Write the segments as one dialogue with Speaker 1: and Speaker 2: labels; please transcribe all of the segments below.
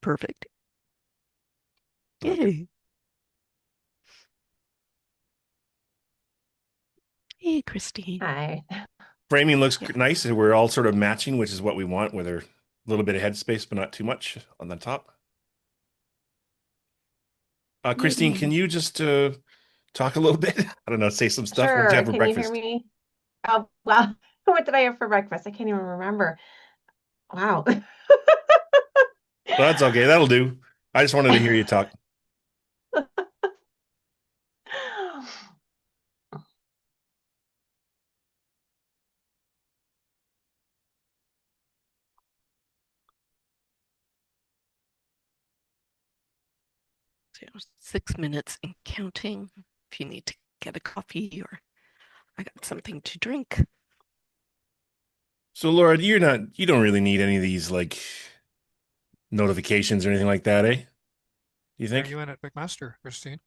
Speaker 1: Perfect.
Speaker 2: Okay.
Speaker 1: Yay. Hey, Christine.
Speaker 3: Hi.
Speaker 2: Framing looks
Speaker 1: Yeah.
Speaker 2: nice. And we're all sort of matching, which is what we want, with a little bit of headspace, but not too much on the top. Christine, can
Speaker 1: Yay.
Speaker 2: you just talk a little bit? I don't know, say some stuff. What did you have
Speaker 3: Sure.
Speaker 2: for
Speaker 3: Can you hear
Speaker 2: breakfast?
Speaker 3: me? Oh, well, what did I have for breakfast? I can't even remember. Wow.
Speaker 2: Well, that's okay. That'll do. I just wanted to hear you talk.
Speaker 1: So 6 minutes and counting. If you need to get a coffee or I got something to drink.
Speaker 2: So, Laura, you don't really need any of these like notifications or anything like that, eh? You
Speaker 4: Are
Speaker 2: think?
Speaker 4: you in at McMaster, Christine?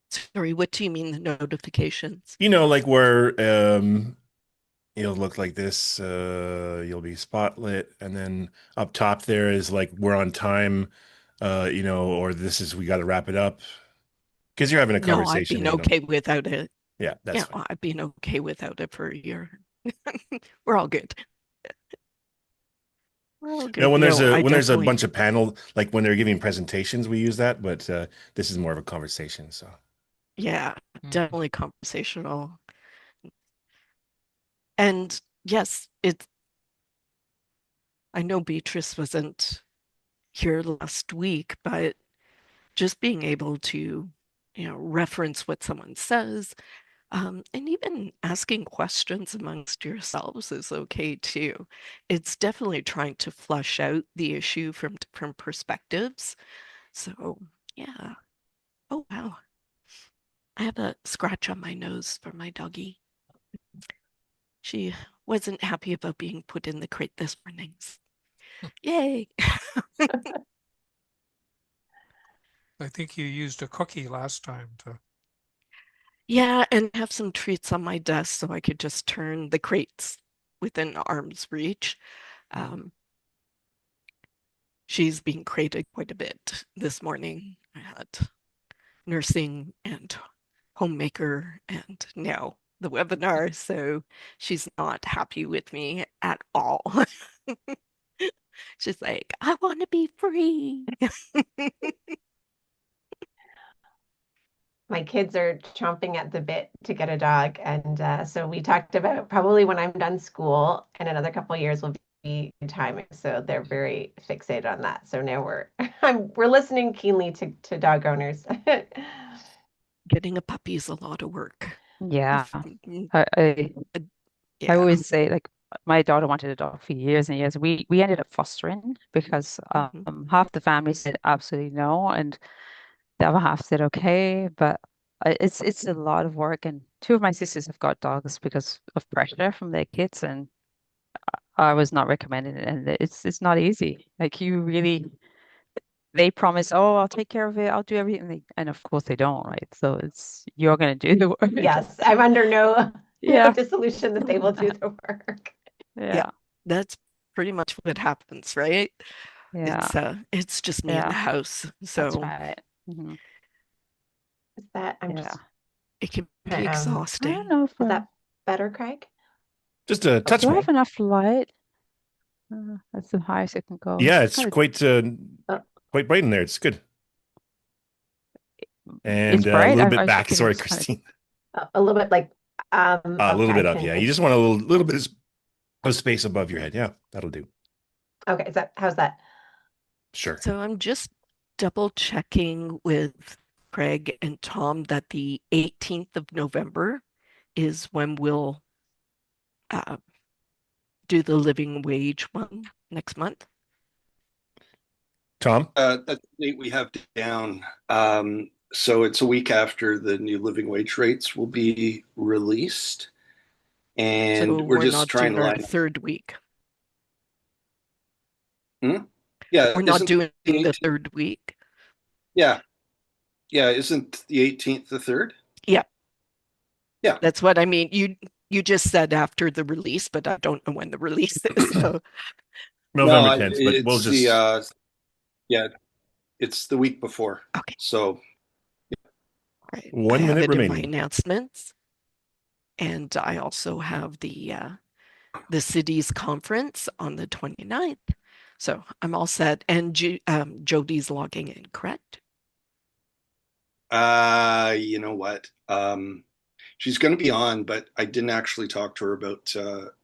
Speaker 1: Sorry, what do you mean the notifications?
Speaker 2: Like where it'll look like this. You'll be spotlit, and then up top there is like we're on time, or this is we got to wrap it up because you're having a
Speaker 1: No, I've
Speaker 2: conversation,
Speaker 1: been okay without it.
Speaker 2: Yeah, that's
Speaker 1: Yeah,
Speaker 2: fine.
Speaker 1: I've been okay without it for a year. We're all good. We're all
Speaker 2: No,
Speaker 1: good. No, I
Speaker 2: when there's a
Speaker 1: definitely,
Speaker 2: bunch of panel, like when they're giving presentations, we use that, but this is more of a conversation. So,
Speaker 1: yeah,
Speaker 4: Mhm.
Speaker 1: definitely conversational. And yes, I know Beatrice wasn't here last week, but just being able to, reference what someone says, and even asking questions amongst yourselves is okay too. It's definitely trying to flush out the issue from different perspectives. So, yeah. Oh, wow. I have a scratch on my nose for my doggie. She wasn't happy about being put in the crate this morning. Yay.
Speaker 4: I think you used a cookie last time to.
Speaker 1: Yeah, and have some treats on my desk so I could just turn the crates within arm's reach.
Speaker 4: Mhm.
Speaker 1: Um, she's being crated quite a bit this morning. I had nursing and homemaker and now the webinar, so she's not happy with me at all. She's like, I want to be free.
Speaker 3: My kids are chomping at the bit to get a dog. And so we talked about probably when I'm done school in another couple of years will be good timing. So they're very fixated on that. So now we're listening keenly to dog owners.
Speaker 1: Getting a puppy is a lot of work.
Speaker 5: Yeah. I, I I
Speaker 1: Yeah.
Speaker 5: always say like my daughter wanted a dog for years and years. We ended up fostering because
Speaker 1: Mhm.
Speaker 5: half the family said absolutely no, and the other half said okay. But it's a lot of work, and two of my sisters have got dogs because of pressure from their kids, and I was not recommending it, and it's not easy. Like you really, they promise, oh, I'll take care of it, I'll do everything, and of course they don't, right? So it's you're gonna do the work.
Speaker 3: Yes, I'm under no
Speaker 5: Yeah.
Speaker 3: dissolution that they will do the work.
Speaker 1: Yeah.
Speaker 5: Yeah.
Speaker 1: That's pretty much what happens, right?
Speaker 5: Yeah.
Speaker 1: It's just me in the
Speaker 5: Yeah.
Speaker 1: house.
Speaker 5: That's
Speaker 1: So
Speaker 5: right. Hmm.
Speaker 3: Is that I'm
Speaker 5: Yeah.
Speaker 3: just
Speaker 1: it can be
Speaker 3: I
Speaker 5: I don't
Speaker 1: exhausting.
Speaker 5: know if
Speaker 3: is that better, Craig?
Speaker 2: just a touch
Speaker 5: do I
Speaker 3: Okay.
Speaker 5: have
Speaker 2: more.
Speaker 5: enough light? That's the highest it can go.
Speaker 2: Yeah,
Speaker 5: It's
Speaker 2: it's
Speaker 5: kind of
Speaker 3: Uh,
Speaker 2: quite bright in there. It's good,
Speaker 5: it's
Speaker 2: and a
Speaker 5: bright.
Speaker 2: little
Speaker 5: I
Speaker 2: bit
Speaker 5: was just
Speaker 2: back.
Speaker 5: thinking
Speaker 2: Sorry,
Speaker 5: it's kind of
Speaker 2: Christine.
Speaker 3: a little bit like
Speaker 2: A
Speaker 3: okay,
Speaker 2: little
Speaker 3: I
Speaker 2: bit up.
Speaker 3: can
Speaker 2: Yeah, you
Speaker 3: it's
Speaker 2: just want a little bit of space above your head. Yeah, that'll do.
Speaker 3: okay, is that how's that?
Speaker 2: Sure.
Speaker 1: So I'm just double checking with Craig and Tom that the 18th of November is when we'll uh, do the living wage one next month.
Speaker 2: Tom?
Speaker 6: That's the date we have down. So it's a week after the new living wage rates will be released. And
Speaker 1: So
Speaker 6: we're
Speaker 1: we're
Speaker 6: just
Speaker 1: not
Speaker 6: trying
Speaker 1: doing
Speaker 6: to
Speaker 1: our
Speaker 6: line up.
Speaker 1: third week.
Speaker 6: Hmm? Yeah,
Speaker 1: We're not
Speaker 6: isn't
Speaker 1: doing
Speaker 6: the
Speaker 1: the
Speaker 6: 18th?
Speaker 1: third week.
Speaker 6: Yeah, yeah, isn't the 18th the third?
Speaker 1: Yeah,
Speaker 6: Yeah.
Speaker 1: that's what I mean. You just said after the release, but I don't know when the release is. So
Speaker 6: No,
Speaker 2: November 10th, but we'll
Speaker 6: it's
Speaker 2: just
Speaker 6: Yeah, it's the week before.
Speaker 1: Okay.
Speaker 6: So
Speaker 1: Right.
Speaker 2: 1
Speaker 1: I have
Speaker 2: minute
Speaker 1: it in my
Speaker 2: remaining.
Speaker 1: announcements, and I also have the city's conference on the 29th. So I'm all set. And Jody's logging in, correct?
Speaker 6: you know what? She's going to be on, but I didn't actually talk to her about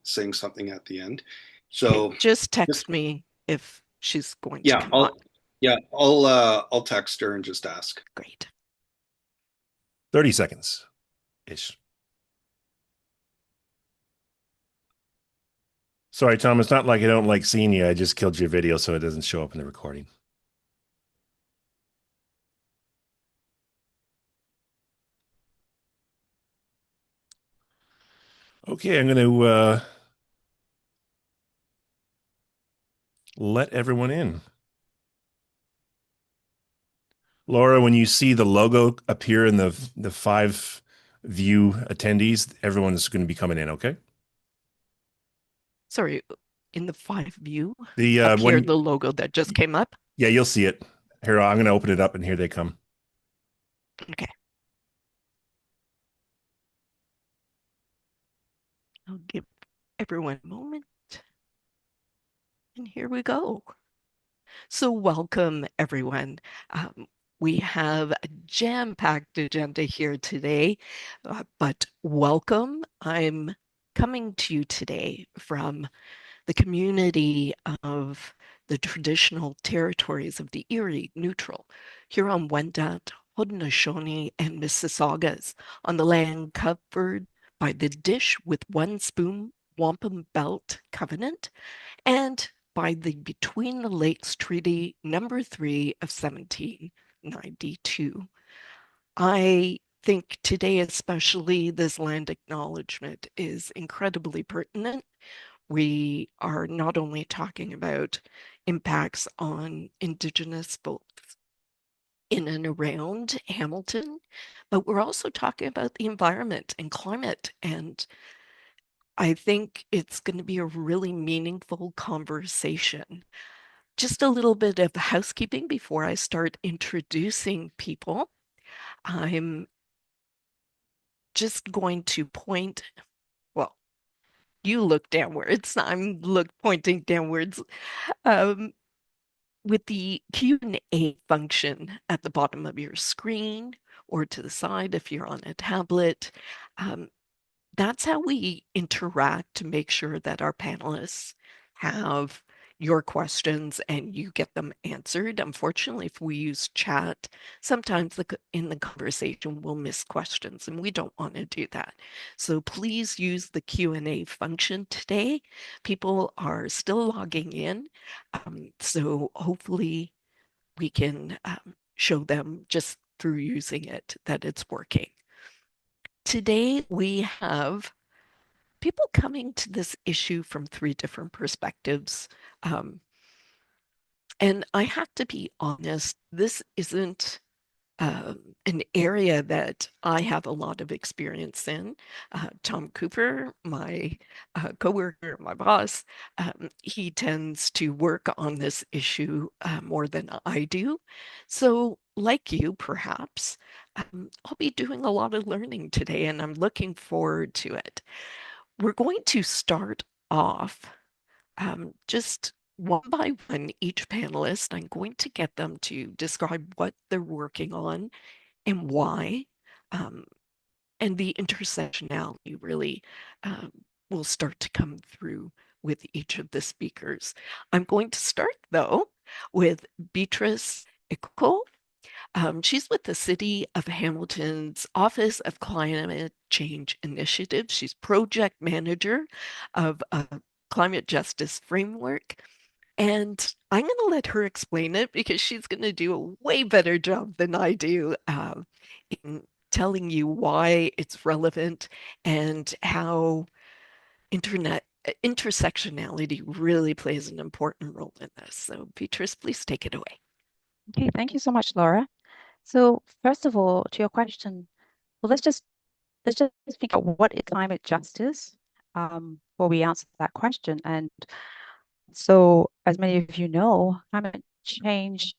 Speaker 6: saying something at the end.
Speaker 1: Okay,
Speaker 6: So
Speaker 1: just text me if she's going to
Speaker 6: yeah,
Speaker 1: come on.
Speaker 6: I'll text her and just ask.
Speaker 1: Great.
Speaker 2: 30 seconds ish. Sorry, Tom. It's not like I don't like seeing you. I just killed your video so it doesn't show up in the recording. Okay, I'm going to let everyone in. Laura, when you see the logo appear in the 5 view attendees, everyone's going to be coming in, okay?
Speaker 1: Sorry, in the 5 view
Speaker 2: The
Speaker 1: appeared the logo that just came up.
Speaker 2: Yeah, you'll see it. Here, I'm going to open it up, and here they come.
Speaker 1: Okay. I'll give everyone a moment. And here we go. So welcome, everyone. We have a jam-packed agenda here today, but welcome. I'm coming to you today from the community of the traditional territories of the Erie, Neutral, Huron-Wendat, Haudenosaunee, and Mississaugas on the land covered by the Dish with One Spoon Wampum Belt Covenant and by the Between the Lakes Treaty number 3 of 1792. I think today, especially, this land acknowledgement is incredibly pertinent. We are not only talking about impacts on Indigenous folks in and around Hamilton, but we're also talking about the environment and climate. And I think it's going to be a really meaningful conversation. Just a little bit of housekeeping before I start introducing people. I'm just going to point, well, you look downwards. I'm pointing downwards. Um, with the Q&A function at the bottom of your screen or to the side if you're on a tablet, that's how we interact to make sure that our panelists have your questions and you get them answered. Unfortunately, if we use chat, sometimes in the conversation we'll miss questions and we don't want to do that. So please use the Q&A function today. People are still logging in, so hopefully we can show them just through using it that it's working. Today we have people coming to this issue from 3 different perspectives. And I have to be honest, this isn't an area that I have a lot of experience in. Tom Cooper, my coworker, my boss, he tends to work on this issue more than I do. So, like you, perhaps, I'll be doing a lot of learning today, and I'm looking forward to it. We're going to start off just one by one, each panelist. I'm going to get them to describe what they're working on and why. Um, and the intersectionality really will start to come through with each of the speakers. I'm going to start, though, with Beatrice Iko. She's with the City of Hamilton's Office of Climate Change Initiative. She's project manager of a climate justice framework. And I'm going to let her explain it because she's going to do a way better job than I do in telling you why it's relevant and how intersectionality really plays an important role in this. So, Beatrice, please take it away.
Speaker 5: Okay, thank you so much, Laura. So first of all, to your question, well, let's just think about what is climate justice before we answer that question. And so, as many of you know, climate change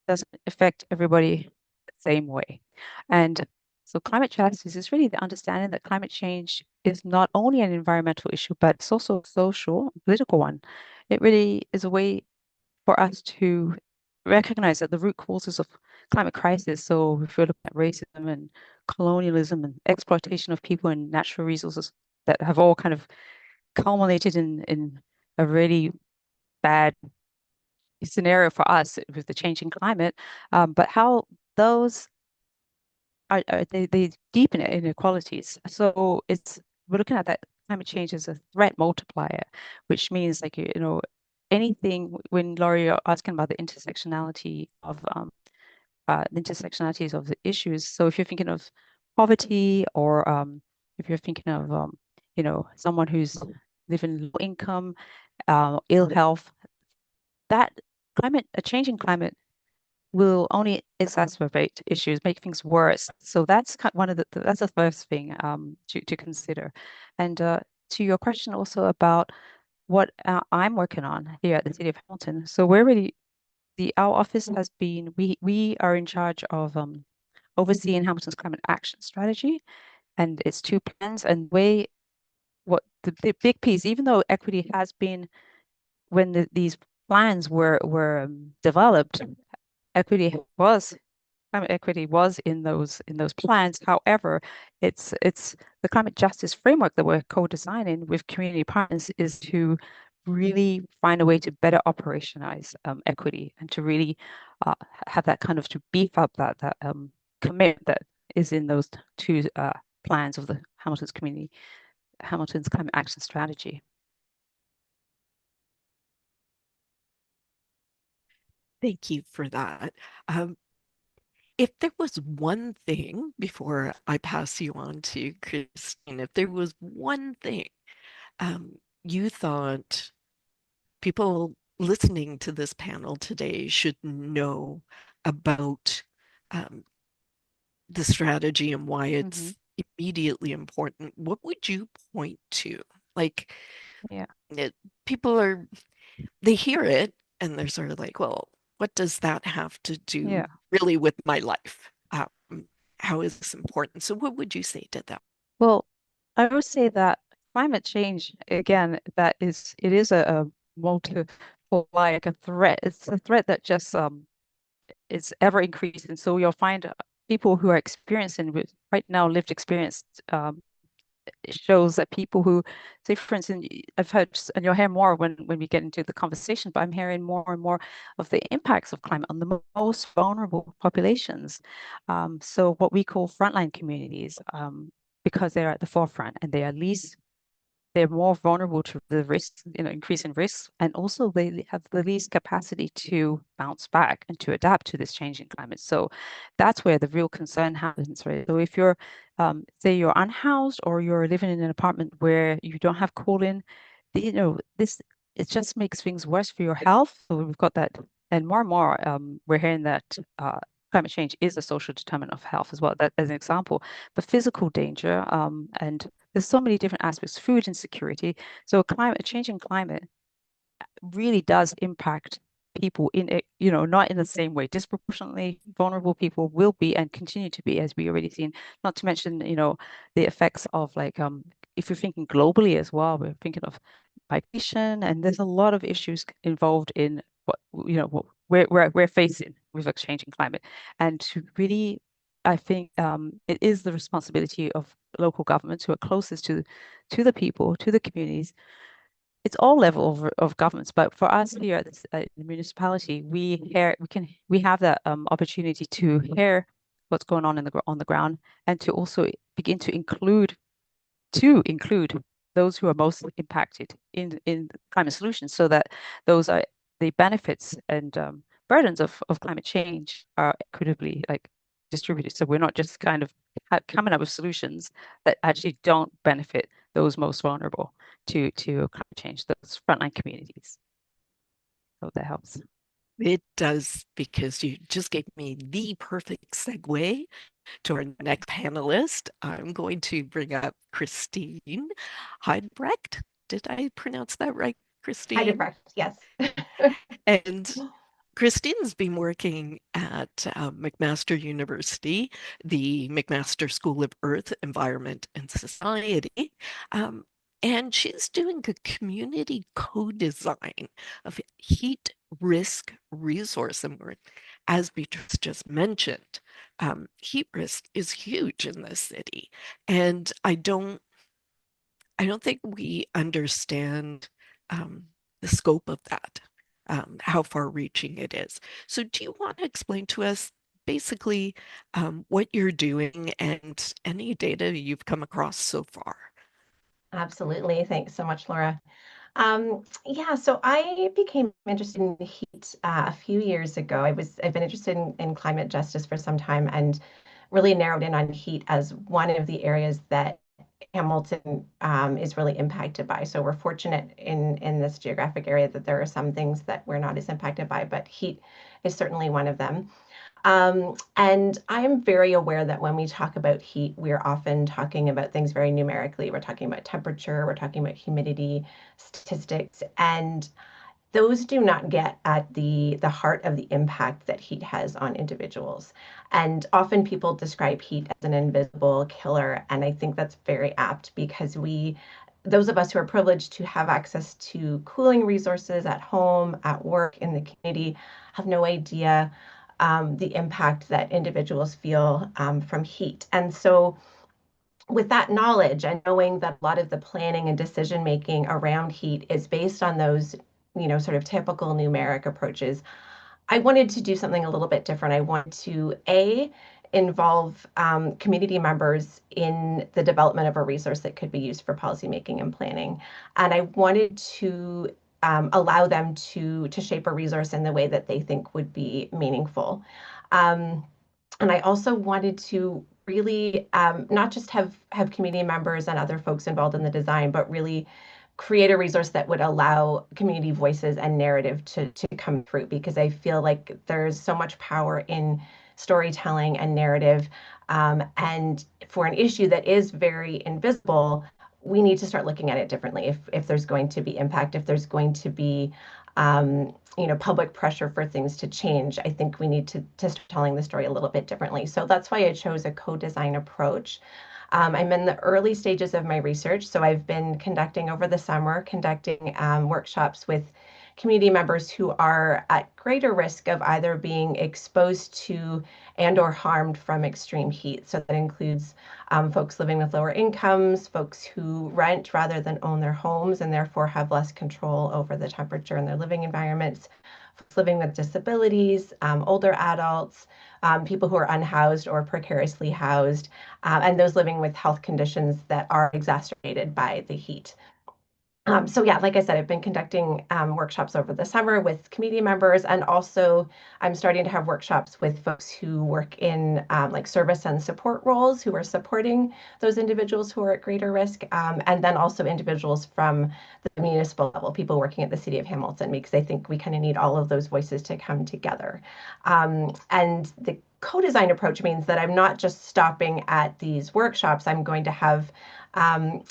Speaker 5: doesn't affect everybody the same way. And so climate justice is really the understanding that climate change is not only an environmental issue, but it's also a social and political one. It really is a way for us to recognize that the root causes of climate crisis, so if we're looking at racism and colonialism and exploitation of people and natural resources that have all kind of culminated in a really bad scenario for us with the changing climate, but how those they deepen inequalities. So we're looking at that climate change as a threat multiplier, which means like anything when Laurie you're asking about the intersectionality of the intersectionalities of the issues. So if you're thinking of poverty or if you're thinking of someone who's living low income, ill health, that a changing climate will only exacerbate issues, make things worse. So that's one of that's the first thing to consider. And to your question also about what I'm working on here at the City of Hamilton. So we're really our office has been we are in charge of overseeing Hamilton's climate action strategy and its two plans and what the big piece, even though equity has been when these plans were developed, equity was climate equity was in those plans. However, it's the climate justice framework that we're co-designing with community partners is to really find a way to better operationalize equity and to really have that kind of to beef up that commitment that is in those two plans of the Hamilton's climate action strategy.
Speaker 1: Thank you for that. If there was one thing, before I pass you on to Christine, if there was one thing you thought people listening to this panel today should know about the strategy and why it's immediately important, what would you point to? Like,
Speaker 5: Yeah.
Speaker 1: People they hear it and they're sort of like, well, what does that have to do really with my life? How is this important? So what would you say to them?
Speaker 5: Well, I would say that climate change, again, it is a multiple like a threat. It's a threat that just is ever increasing. So you'll find people who are experiencing with right now lived experience it shows that people who say, for instance, I've heard, and you'll hear more when we get into the conversation, but I'm hearing more and more of the impacts of climate on the most vulnerable populations. So what we call frontline communities, because they're at the forefront and they're more vulnerable to the risks, increase in risks, and also they have the least capacity to bounce back and to adapt to this changing climate. So that's where the real concern happens, right? So if you're, say you're unhoused or you're living in an apartment where you don't have cooling, this it just makes things worse for your health. So we've got that, and more, we're hearing that climate change is a social determinant of health as well, that as an example. But physical danger, and there's so many different aspects, food insecurity. So a changing climate really does impact people in it, not in the same way. Disproportionately vulnerable people will be and continue to be, as we already seen, not to mention, the effects of like if you're thinking globally as well, we're thinking of migration, and there's a lot of issues involved in what we're facing with a changing climate. And to really, I think it is the responsibility of local governments who are closest to the people, to the communities. It's all level of governments, but for us here at the municipality, we have that opportunity to hear what's going on on the ground and to also begin to include those who are most impacted in climate solutions, so that those are the benefits and burdens of climate change are equitably like distributed. So we're not just kind of coming up with solutions that actually don't benefit those most vulnerable to climate change, those frontline communities. So that helps.
Speaker 1: It does, because you just gave me the perfect segue to our next panelist. I'm going to bring up Christine Heidebrecht. Did I pronounce that right, Christine?
Speaker 3: Heidebrecht, yes.
Speaker 1: And Christine's been working at McMaster University, the McMaster School of Earth, Environment, and Society. Um, and she's doing a community co-design of heat risk resource. And as Beatrice just mentioned, heat risk is huge in this city. And I don't think we understand the scope of that, how far reaching it is. So, do you want to explain to us basically what you're doing and any data you've come across so far?
Speaker 3: Absolutely. Thanks so much, Laura. Yeah, so I became interested in heat a few years ago. I've been interested in climate justice for some time and really narrowed in on heat as one of the areas that Hamilton is really impacted by. So we're fortunate in this geographic area that there are some things that we're not as impacted by, but heat is certainly one of them. And I'm very aware that when we talk about heat, we're often talking about things very numerically. We're talking about temperature, we're talking about humidity, statistics, and those do not get at the heart of the impact that heat has on individuals. And often people describe heat as an invisible killer, and I think that's very apt because those of us who are privileged to have access to cooling resources at home, at work, in the community, have no idea the impact that individuals feel from heat. And so with that knowledge and knowing that a lot of the planning and decision making around heat is based on those, sort of typical numeric approaches, I wanted to do something a little bit different. I want to involve community members in the development of a resource that could be used for policymaking and planning. And I wanted to allow them to shape a resource in the way that they think would be meaningful. Um, and I also wanted to really not just have community members and other folks involved in the design, but really create a resource that would allow community voices and narrative to come through, because I feel like there's so much power in storytelling and narrative. And for an issue that is very invisible, we need to start looking at it differently. If there's going to be impact, if there's going to be public pressure for things to change, I think we need to start telling the story a little bit differently. So that's why I chose a co-design approach. I'm in the early stages of my research, so I've been conducting over the summer, conducting workshops with community members who are at greater risk of either being exposed to and or harmed from extreme heat. So that includes folks living with lower incomes, folks who rent rather than own their homes and therefore have less control over the temperature in their living environments, folks living with disabilities, older adults, people who are unhoused or precariously housed, and those living with health conditions that are exacerbated by the heat. So yeah, like I said, I've been conducting workshops over the summer with community members, and also I'm starting to have workshops with folks who work in like service and support roles who are supporting those individuals who are at greater risk, and then also individuals from the municipal level, people working at the City of Hamilton, because I think we kind of need all of those voices to come together. And the co-design approach means that I'm not just stopping at these workshops. I'm going to have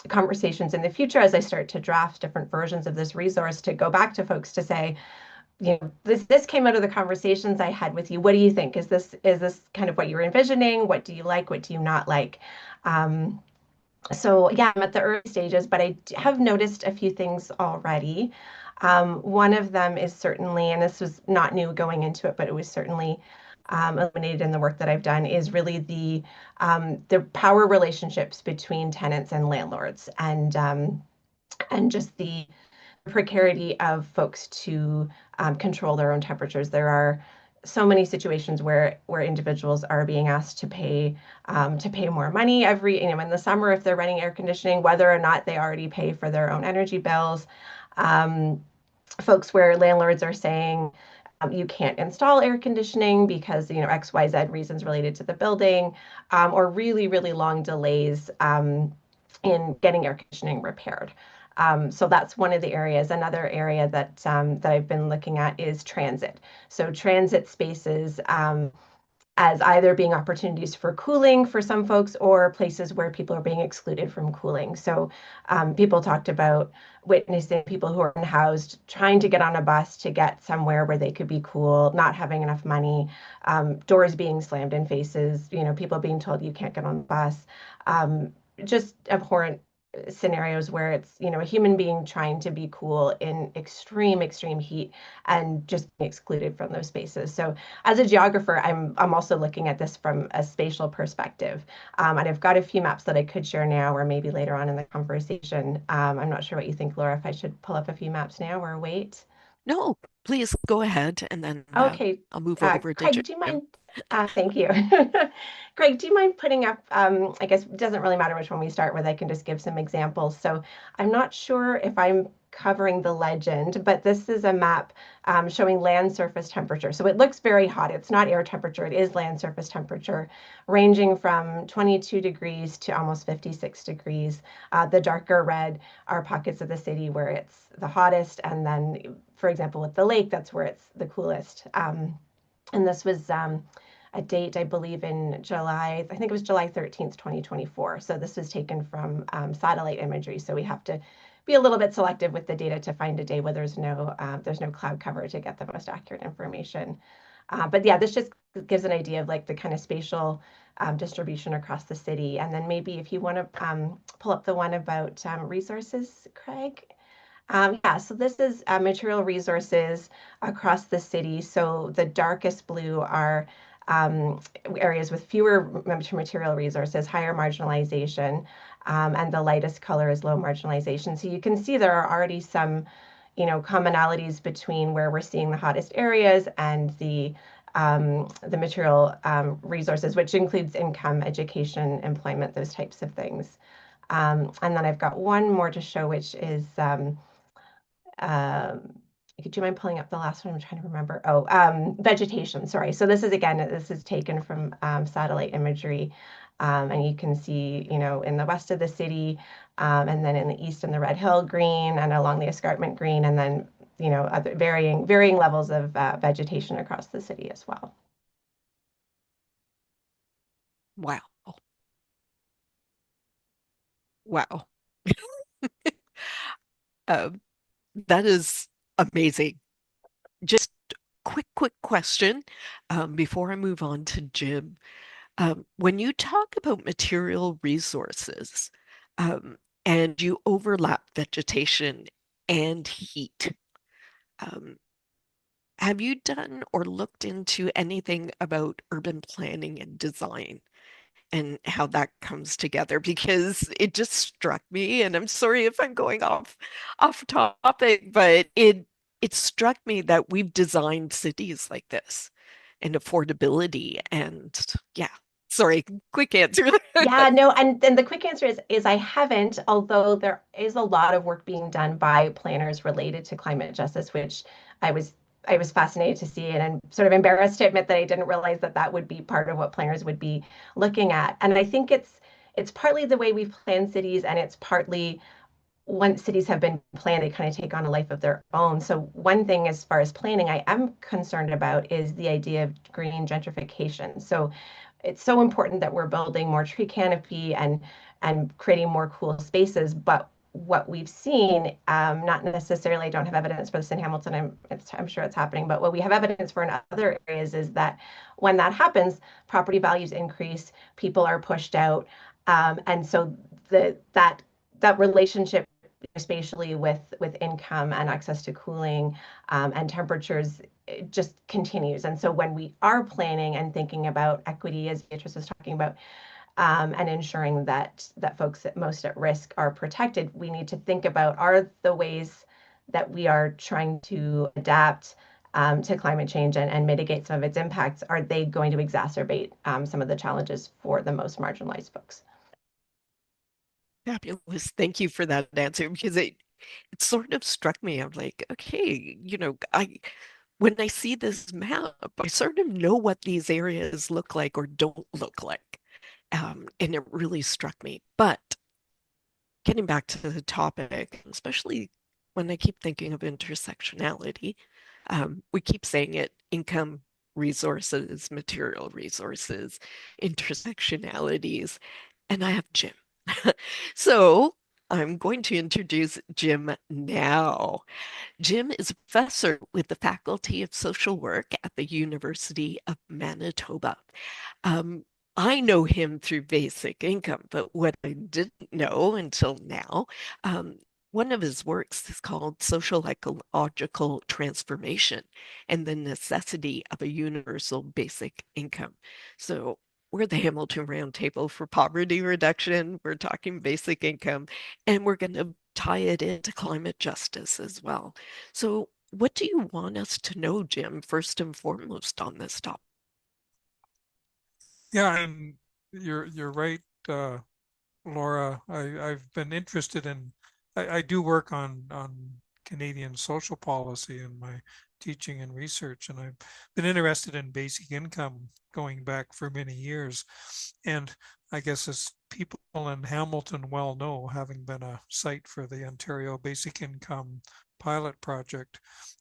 Speaker 3: conversations in the future as I start to draft different versions of this resource to go back to folks to say, this came out of the conversations I had with you. What do you think? Is this kind of what you were envisioning? What do you like? What do you not like? So yeah, I'm at the early stages, but I have noticed a few things already. One of them is certainly, and this was not new going into it, but it was certainly illuminated in the work that I've done, is really the power relationships between tenants and landlords, and just the precarity of folks to control their own temperatures. There are so many situations where individuals are being asked to pay more money in the summer if they're running air conditioning, whether or not they already pay for their own energy bills. Folks where landlords are saying, you can't install air conditioning because XYZ reasons related to the building, or really, really long delays in getting air conditioning repaired. So that's one of the areas. Another area that I've been looking at is transit. So transit spaces as either being opportunities for cooling for some folks or places where people are being excluded from cooling. So people talked about witnessing people who are unhoused trying to get on a bus to get somewhere where they could be cool, not having enough money, doors being slammed in faces, people being told you can't get on the bus, just abhorrent scenarios where it's a human being trying to be cool in extreme heat and just being excluded from those spaces. So as a geographer, I'm also looking at this from a spatial perspective, and I've got a few maps that I could share now or maybe later on in the conversation. I'm not sure what you think, Laura, if I should pull up a few maps now or wait.
Speaker 1: No, please go ahead, and then
Speaker 3: Okay.
Speaker 1: I'll move over to
Speaker 3: Craig, do you mind? Thank you. Craig, do you mind putting up, I guess it doesn't really matter which one we start with, I can just give some examples. So I'm not sure if I'm covering the legend, but this is a map showing land surface temperature. So it looks very hot. It's not air temperature, it is land surface temperature, ranging from 22 degrees to almost 56 degrees. The darker red are pockets of the city where it's the hottest, and then, for example, with the lake, that's where it's the coolest. And this was a date, I believe, in July, I think it was July 13th, 2024. So this was taken from satellite imagery. So we have to be a little bit selective with the data to find a day where there's no cloud cover to get the most accurate information. But yeah, this just gives an idea of like the kind of spatial distribution across the city. And then maybe if you want to pull up the one about resources, Craig. Yeah, so this is material resources across the city. So the darkest blue are areas with fewer material resources, higher marginalization, and the lightest color is low marginalization. So you can see there are already some, commonalities between where we're seeing the hottest areas and the material resources, which includes income, education, employment, those types of things. And then I've got one more to show, which is do you mind pulling up the last one? I'm trying to remember. Oh, vegetation, sorry. So this is taken from satellite imagery. And you can see, in the west of the city, and then in the east in the Red Hill green and along the escarpment green, and then, other varying levels of vegetation across the city as well.
Speaker 1: Wow. Wow. That is amazing. Just quick question before I move on to Jim. When you talk about material resources um, and you overlap vegetation and heat, um, have you done or looked into anything about urban planning and design and how that comes together? Because it just struck me, and I'm sorry if I'm going off topic, but it struck me that we've designed cities like this and affordability and yeah. Sorry, quick answer.
Speaker 3: Yeah, no, and then the quick answer is I haven't, although there is a lot of work being done by planners related to climate justice, which I was I was fascinated to see, and I'm sort of embarrassed to admit that I didn't realize that that would be part of what planners would be looking at. And I think it's partly the way we plan cities, and it's partly once cities have been planned, they kind of take on a life of their own. So one thing as far as planning I am concerned about is the idea of green gentrification. So it's so important that we're building more tree canopy and creating more cool spaces. But what we've seen, not necessarily, I don't have evidence for this in Hamilton. I'm sure it's happening, but what we have evidence for in other areas is that when that happens, property values increase, people are pushed out, and so that relationship spatially with income and access to cooling and temperatures just continues. And so when we are planning and thinking about equity, as Beatrice was talking about, and ensuring that folks most at risk are protected, we need to think about, are the ways that we are trying to adapt to climate change and mitigate some of its impacts, are they going to exacerbate some of the challenges for the most marginalized folks?
Speaker 1: Fabulous. Thank you for that answer because it sort of struck me. I'm like, okay, when I see this map, I sort of know what these areas look like or don't look like. And it really struck me. But getting back to the topic, especially when I keep thinking of intersectionality, we keep saying it, income, resources, material resources, intersectionalities, and I have Jim. So I'm going to introduce Jim now. Jim is a professor with the Faculty of Social Work at the University of Manitoba. Um, I know him through basic income, but what I didn't know until now, one of his works is called Social Ecological Transformation and the Necessity of a Universal Basic Income. So we're the Hamilton Roundtable for Poverty Reduction. We're talking basic income, and we're going to tie it into climate justice as well. So, what do you want us to know, Jim, first and foremost on this topic?
Speaker 4: Yeah, and you're right, Laura. I've been interested in. I do work on Canadian social policy in my teaching and research, and I've been interested in basic income going back for many years. And I guess as people in Hamilton well know, having been a site for the Ontario Basic Income pilot project,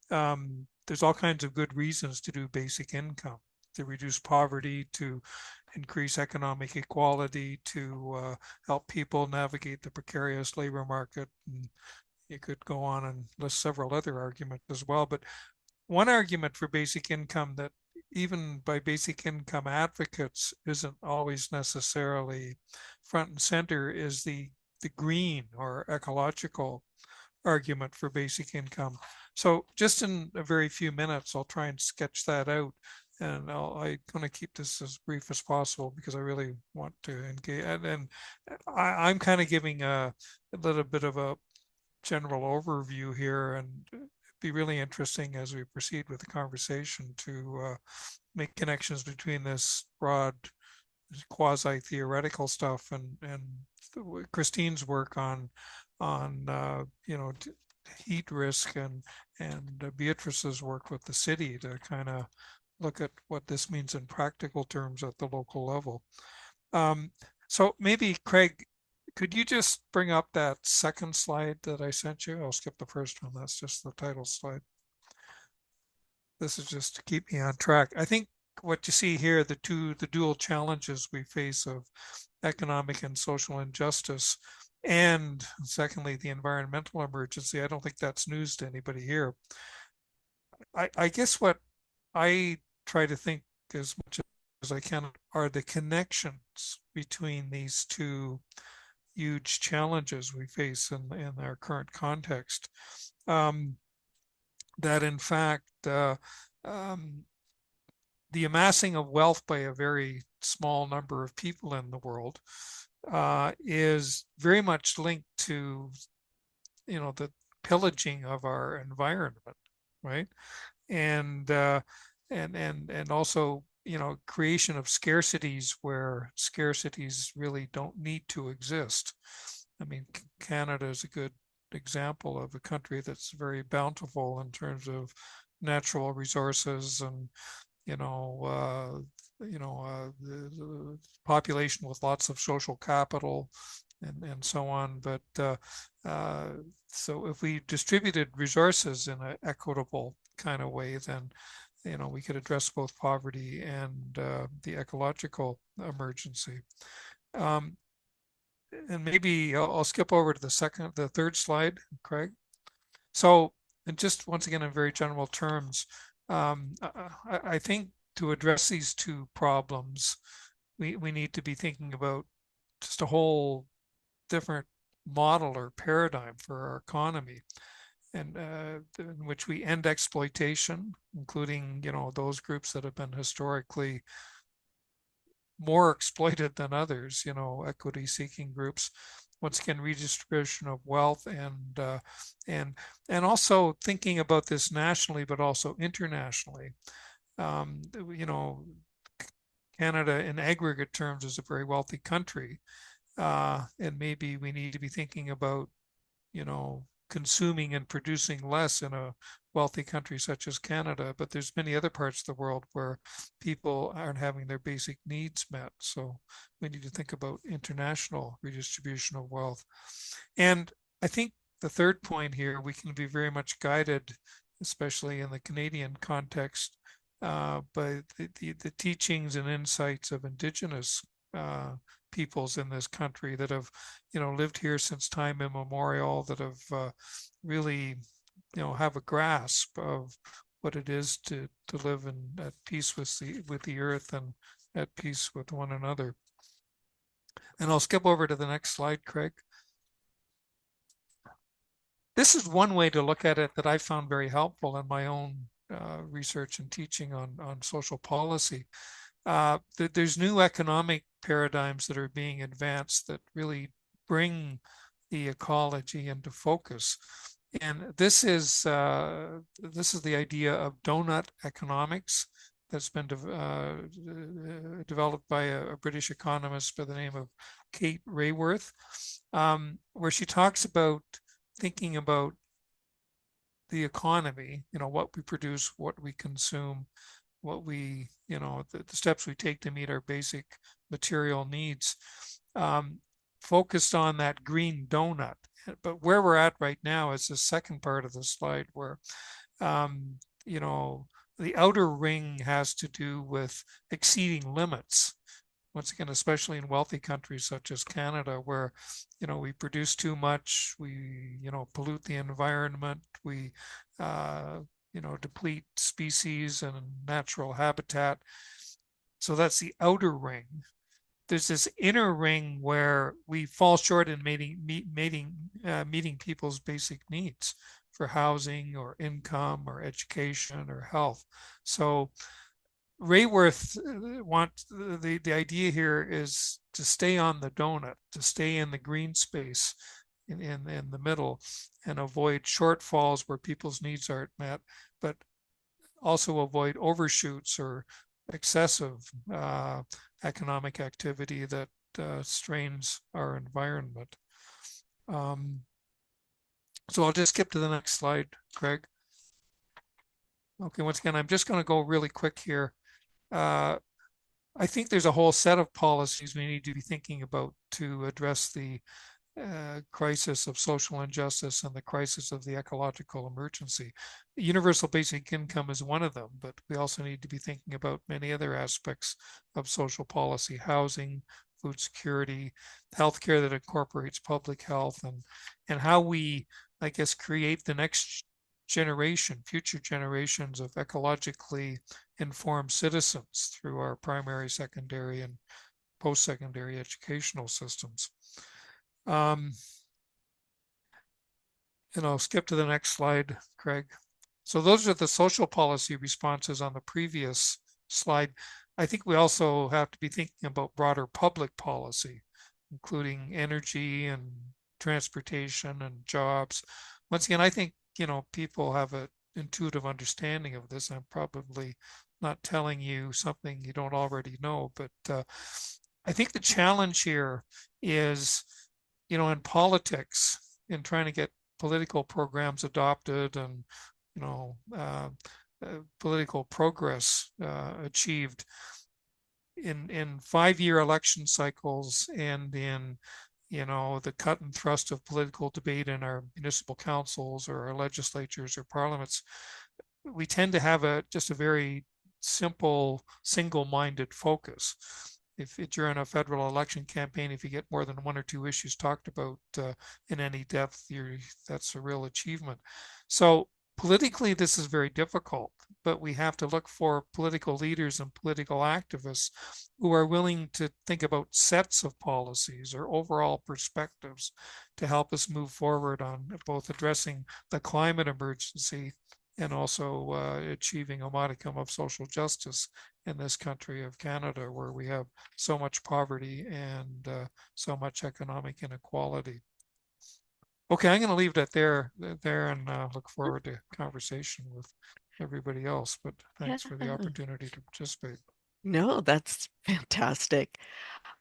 Speaker 4: there's all kinds of good reasons to do basic income, to reduce poverty, to increase economic equality, to help people navigate the precarious labor market. And you could go on and list several other arguments as well. But one argument for basic income that even by basic income advocates isn't always necessarily front and center is the green or ecological argument for basic income. So just in a very few minutes, I'll try and sketch that out. And I'm going to keep this as brief as possible because I really want to engage. And I'm kind of giving a little bit of a general overview here, and it'd be really interesting as we proceed with the conversation to make connections between this broad quasi-theoretical stuff and Christine's work on heat risk and Beatrice's work with the city to kind of look at what this means in practical terms at the local level. So maybe Craig, could you just bring up that second slide that I sent you? I'll skip the first one. That's just the title slide. This is just to keep me on track. I think what you see here, the dual challenges we face of economic and social injustice, and secondly, the environmental emergency. I don't think that's news to anybody here. I guess what I try to think as much as I can are the connections between these two huge challenges we face in our current context. That in fact, the amassing of wealth by a very small number of people in the world is very much linked to, the pillaging of our environment, right? And also, creation of scarcities where scarcities really don't need to exist. I mean, Canada is a good example of a country that's very bountiful in terms of natural resources and the population with lots of social capital and so on. But so if we distributed resources in an equitable kind of way, then we could address both poverty and the ecological emergency. And maybe I'll skip over to the third slide, Craig. So, and just once again, in very general terms, I think to address these two problems, we need to be thinking about just a whole different model or paradigm for our economy, and in which we end exploitation, including those groups that have been historically more exploited than others, equity-seeking groups. Once again, redistribution of wealth and also thinking about this nationally, but also internationally. Canada in aggregate terms is a very wealthy country, and maybe we need to be thinking about, consuming and producing less in a wealthy country such as Canada, but there's many other parts of the world where people aren't having their basic needs met. So we need to think about international redistribution of wealth. And I think the third point here, we can be very much guided, especially in the Canadian context, by the teachings and insights of Indigenous peoples in this country that have, lived here since time immemorial, that have really, have a grasp of what it is to live at peace with the earth and at peace with one another. And I'll skip over to the next slide, Craig. This is one way to look at it that I found very helpful in my own research and teaching on social policy. There's new economic paradigms that are being advanced that really bring the ecology into focus. And this is the idea of donut economics that's been developed by a British economist by the name of Kate Raworth, where she talks about thinking about the economy, what we produce, what we consume, what we, the steps we take to meet our basic material needs, focused on that green donut. But where we're at right now is the second part of the slide where, the outer ring has to do with exceeding limits. Once again, especially in wealthy countries such as Canada, where, we produce too much, we, pollute the environment, we, deplete species and natural habitat. So that's the outer ring. There's this inner ring where we fall short in meeting people's basic needs for housing or income or education or health. So Raworth wants the idea here is to stay on the donut, to stay in the green space in the middle and avoid shortfalls where people's needs aren't met, but also avoid overshoots or excessive economic activity that strains our environment. So I'll just skip to the next slide, Craig. Okay, once again, I'm just going to go really quick here. I think there's a whole set of policies we need to be thinking about to address the crisis of social injustice and the crisis of the ecological emergency. Universal basic income is one of them, but we also need to be thinking about many other aspects of social policy: housing, food security, healthcare that incorporates public health, and how we, I guess, create the next generation, future generations of ecologically informed citizens through our primary, secondary, and post-secondary educational systems. And I'll skip to the next slide, Craig. So those are the social policy responses on the previous slide. I think we also have to be thinking about broader public policy, including energy and transportation and jobs. Once again, I think, people have an intuitive understanding of this. I'm probably not telling you something you don't already know, but I think the challenge here is, in politics, in trying to get political programs adopted and, political progress achieved in 5-year election cycles and in, the cut and thrust of political debate in our municipal councils or our legislatures or parliaments, we tend to have just a very simple, single-minded focus. If you're in a federal election campaign, if you get more than 1 or 2 issues talked about in any depth, that's a real achievement. So politically, this is very difficult, but we have to look for political leaders and political activists who are willing to think about sets of policies or overall perspectives to help us move forward on both addressing the climate emergency and also achieving a modicum of social justice in this country of Canada, where we have so much poverty and so much economic inequality. Okay, I'm going to leave that there and look forward to conversation with everybody else, but thanks for the opportunity to participate.
Speaker 1: No, that's fantastic.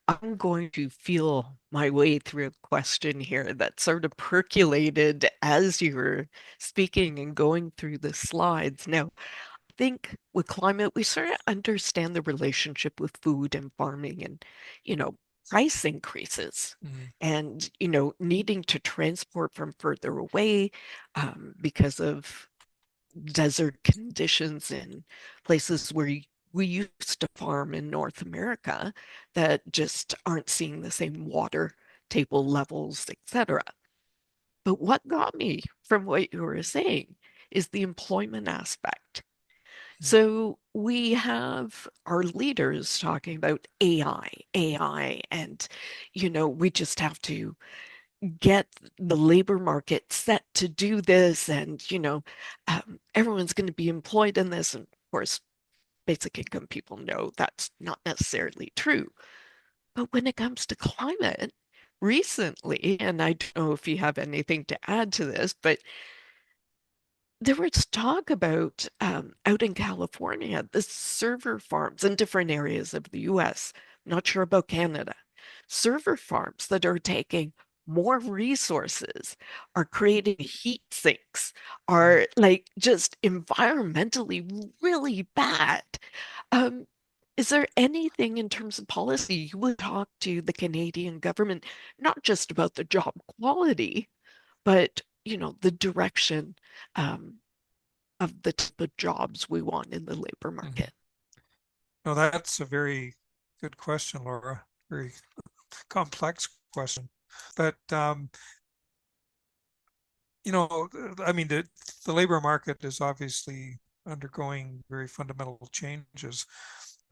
Speaker 1: I'm going to feel my way through a question here that sort of percolated as you were speaking and going through the slides. Now, I think with climate, we sort of understand the relationship with food and farming and, price increases and, needing to transport from further away because of desert conditions in places where we used to farm in North America that just aren't seeing the same water table levels, etc. But what got me from what you were saying is the employment aspect. So we have our leaders talking about AI, and we just have to get the labor market set to do this, and everyone's going to be employed in this. And of course, basic income people know that's not necessarily true. But when it comes to climate, recently, and I don't know if you have anything to add to this, but there was talk about out in California, the server farms in different areas of the US, not sure about Canada, server farms that are taking more resources, are creating heat sinks, are like just environmentally really bad. Um, is there anything in terms of policy you would talk to the Canadian government, not just about the job quality, but the direction um, of the type of jobs we want in the labor market?
Speaker 4: No, that's a very good question, Laura. Very complex question. But I mean, the labor market is obviously undergoing very fundamental changes.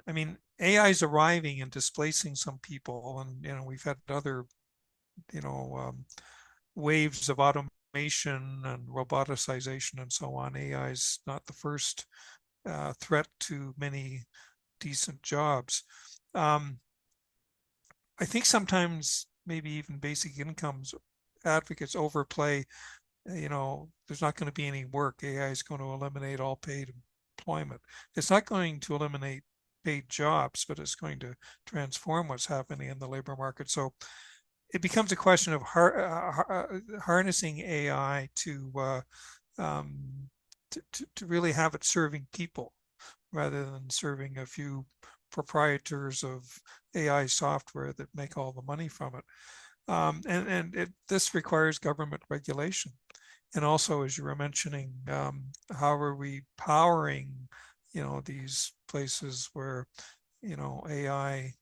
Speaker 4: I mean, AI is arriving and displacing some people, and we've had other, waves of automation and roboticization and so on. AI is not the first threat to many decent jobs. I think sometimes maybe even basic incomes advocates overplay, there's not going to be any work. AI is going to eliminate all paid employment. It's not going to eliminate paid jobs, but it's going to transform what's happening in the labor market. So it becomes a question of harnessing AI to really have it serving people rather than serving a few proprietors of AI software that make all the money from it. This requires government regulation. And also, as you were mentioning, how are we powering, these places where, AI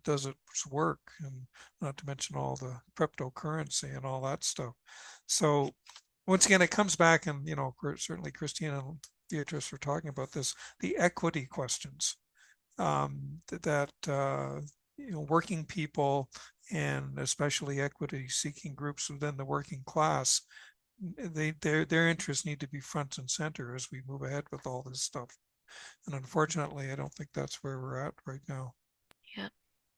Speaker 4: does its work, and not to mention all the cryptocurrency and all that stuff. So once again, it comes back, and certainly Christina and Beatrice were talking about this, the equity questions that working people, and especially equity seeking groups within the working class, their interests need to be front and center as we move ahead with all this stuff. And unfortunately, I don't think that's where we're at right now.
Speaker 1: Yeah.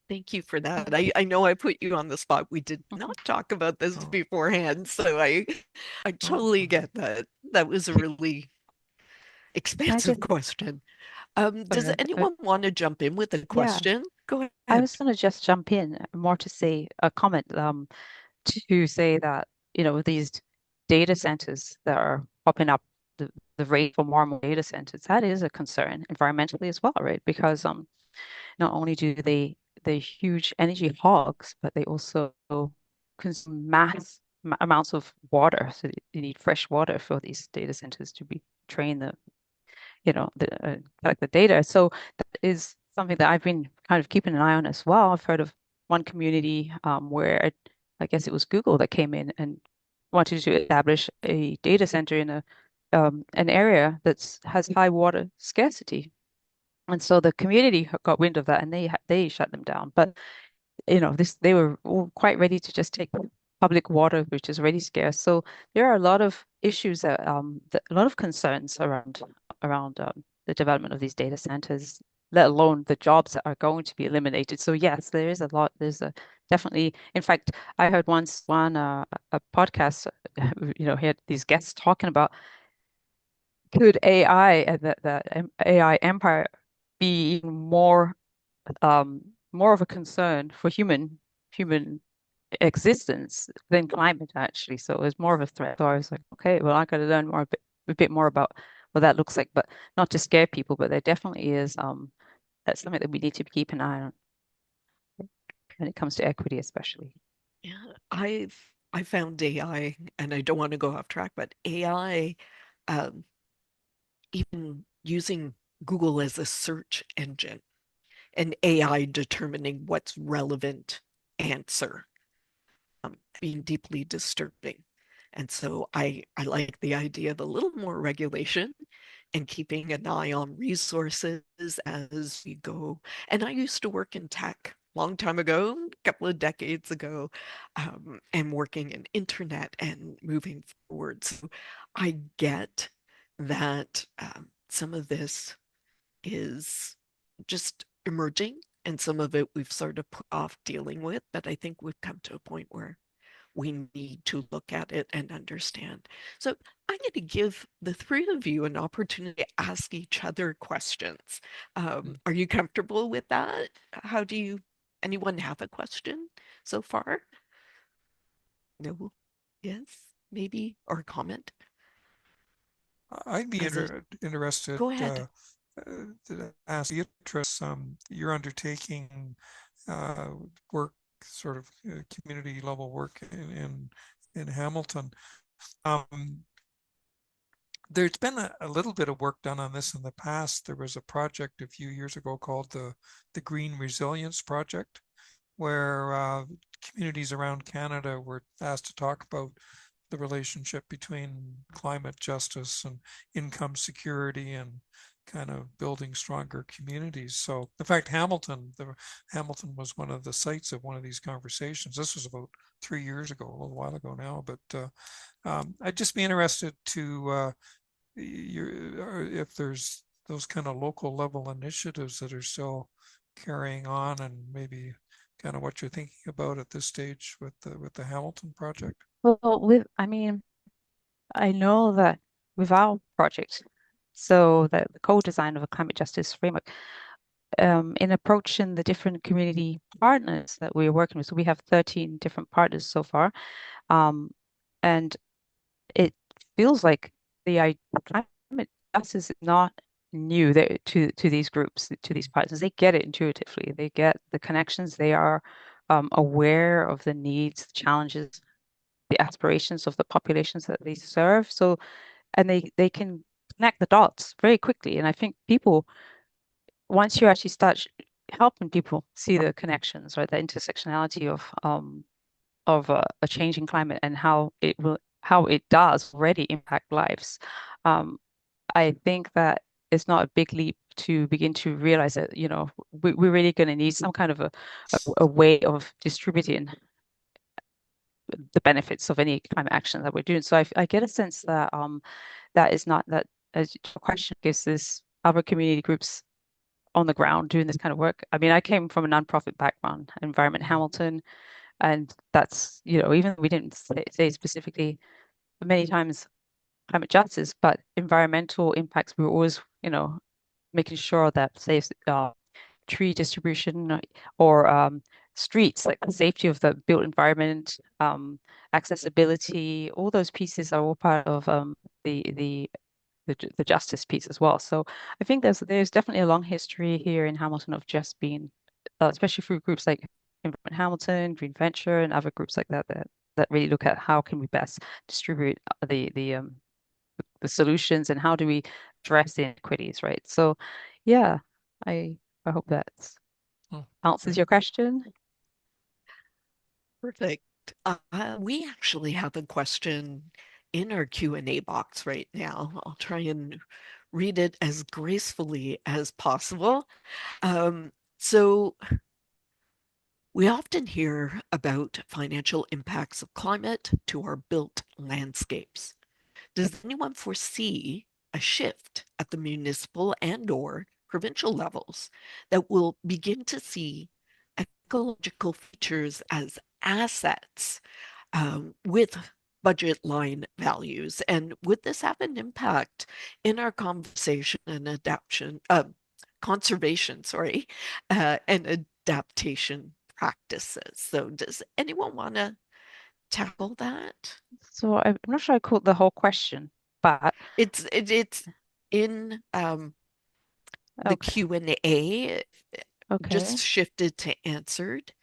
Speaker 1: Thank you for that. I know I put you on the spot. We did not talk about this beforehand, so I totally get that. That was a really expansive question. Does anyone want to jump in with a question? Go ahead.
Speaker 5: I was going to just jump in more to say a comment to say that, with these data centers that are popping up, the rate for more and more data centers, that is a concern environmentally as well, right? Because not only do they're huge energy hogs, but they also consume mass amounts of water. So you need fresh water for these data centers to be train the collect the data. So that is something that I've been kind of keeping an eye on as well. I've heard of one community where I guess it was Google that came in and wanted to establish a data center in an area that has high water scarcity. And so the community got wind of that, and they shut them down. But they were all quite ready to just take public water, which is already scarce. So there are a lot of issues that a lot of concerns around the development of these data centers, let alone the jobs that are going to be eliminated. So yes, there is a lot. There's a definitely. In fact, I heard once a podcast, he had these guests talking about, could AI and the AI empire be even more of a concern for human existence than climate, actually. So it's more of a threat. So I was like, okay, well, I got to learn a bit more about what that looks like, but not to scare people, but there definitely is that's something that we need to keep an eye on when it comes to equity, especially.
Speaker 1: Yeah, I found AI, and I don't want to go off track, but AI even using Google as a search engine and AI determining what's relevant answer, being deeply disturbing. And so I like the idea of a little more regulation and keeping an eye on resources as we go. And I used to work in tech long time ago, a couple of decades ago, and working in internet and moving forward. So I get that some of this is just emerging and some of it we've sort of put off dealing with, but I think we've come to a point where we need to look at it and understand. So I'm going to give the three of you an opportunity to ask each other questions. Are you comfortable with that? How do you, anyone have a question so far? No? Yes? Maybe? Or a comment?
Speaker 4: I'd be
Speaker 1: As a,
Speaker 4: interested
Speaker 1: go ahead.
Speaker 4: to ask Beatrice, you're undertaking work, sort of community level work in Hamilton. There's been a little bit of work done on this in the past. There was a project a few years ago called the Green Resilience Project, where communities around Canada were asked to talk about the relationship between climate justice and income security and kind of building stronger communities. So in fact, Hamilton was one of the sites of one of these conversations. This was about 3 years ago, a little while ago now, but I'd just be interested to if there's those kind of local level initiatives that are still carrying on, and maybe kind of what you're thinking about at this stage with the Hamilton project.
Speaker 5: Well, I mean, I know that with our project, so the co-design of a climate justice framework, in approaching the different community partners that we're working with, so we have 13 different partners so far, and it feels like the climate justice is not new to these groups, to these partners. They get it intuitively. They get the connections. They are aware of the needs, the challenges, the aspirations of the populations that they serve. So, and they can connect the dots very quickly. And I think people, once you actually start helping people see the connections, right, the intersectionality of a changing climate and how it does already impact lives. I think that it's not a big leap to begin to realize that, we're really going to need some kind of a way of distributing the benefits of any climate action that we're doing. So I get a sense that that is not that, as your question gives this other community groups on the ground doing this kind of work. I mean, I came from a nonprofit background, Environment Hamilton, and that's, even we didn't say specifically many times climate justice, but environmental impacts, we were always, making sure that, say, tree distribution or streets, like the safety of the built environment, accessibility, all those pieces are all part of the the justice piece as well. So I think there's definitely a long history here in Hamilton of just being, especially through groups like Environment Hamilton, Green Venture, and other groups like that really look at how can we best distribute the solutions and how do we address the inequities, right? So yeah, I hope that answers your question.
Speaker 1: Perfect. We actually have a question in our Q&A box right now. I'll try and read it as gracefully as possible. So we often hear about financial impacts of climate to our built landscapes. Does anyone foresee a shift at the municipal and/or provincial levels that will begin to see ecological features as assets with budget line values? And would this have an impact in our conversation and conservation, and adaptation practices? So does anyone want to tackle that?
Speaker 5: So I'm not sure I caught the whole question, but
Speaker 1: It's in the
Speaker 5: okay,
Speaker 1: Q&A, just
Speaker 5: okay,
Speaker 1: shifted to answered.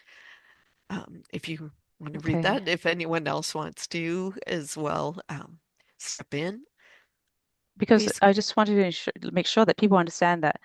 Speaker 1: If you want to read
Speaker 5: okay.
Speaker 1: that, if anyone else wants to as well, step in.
Speaker 5: because
Speaker 1: Please.
Speaker 5: I just wanted to make sure that people understand that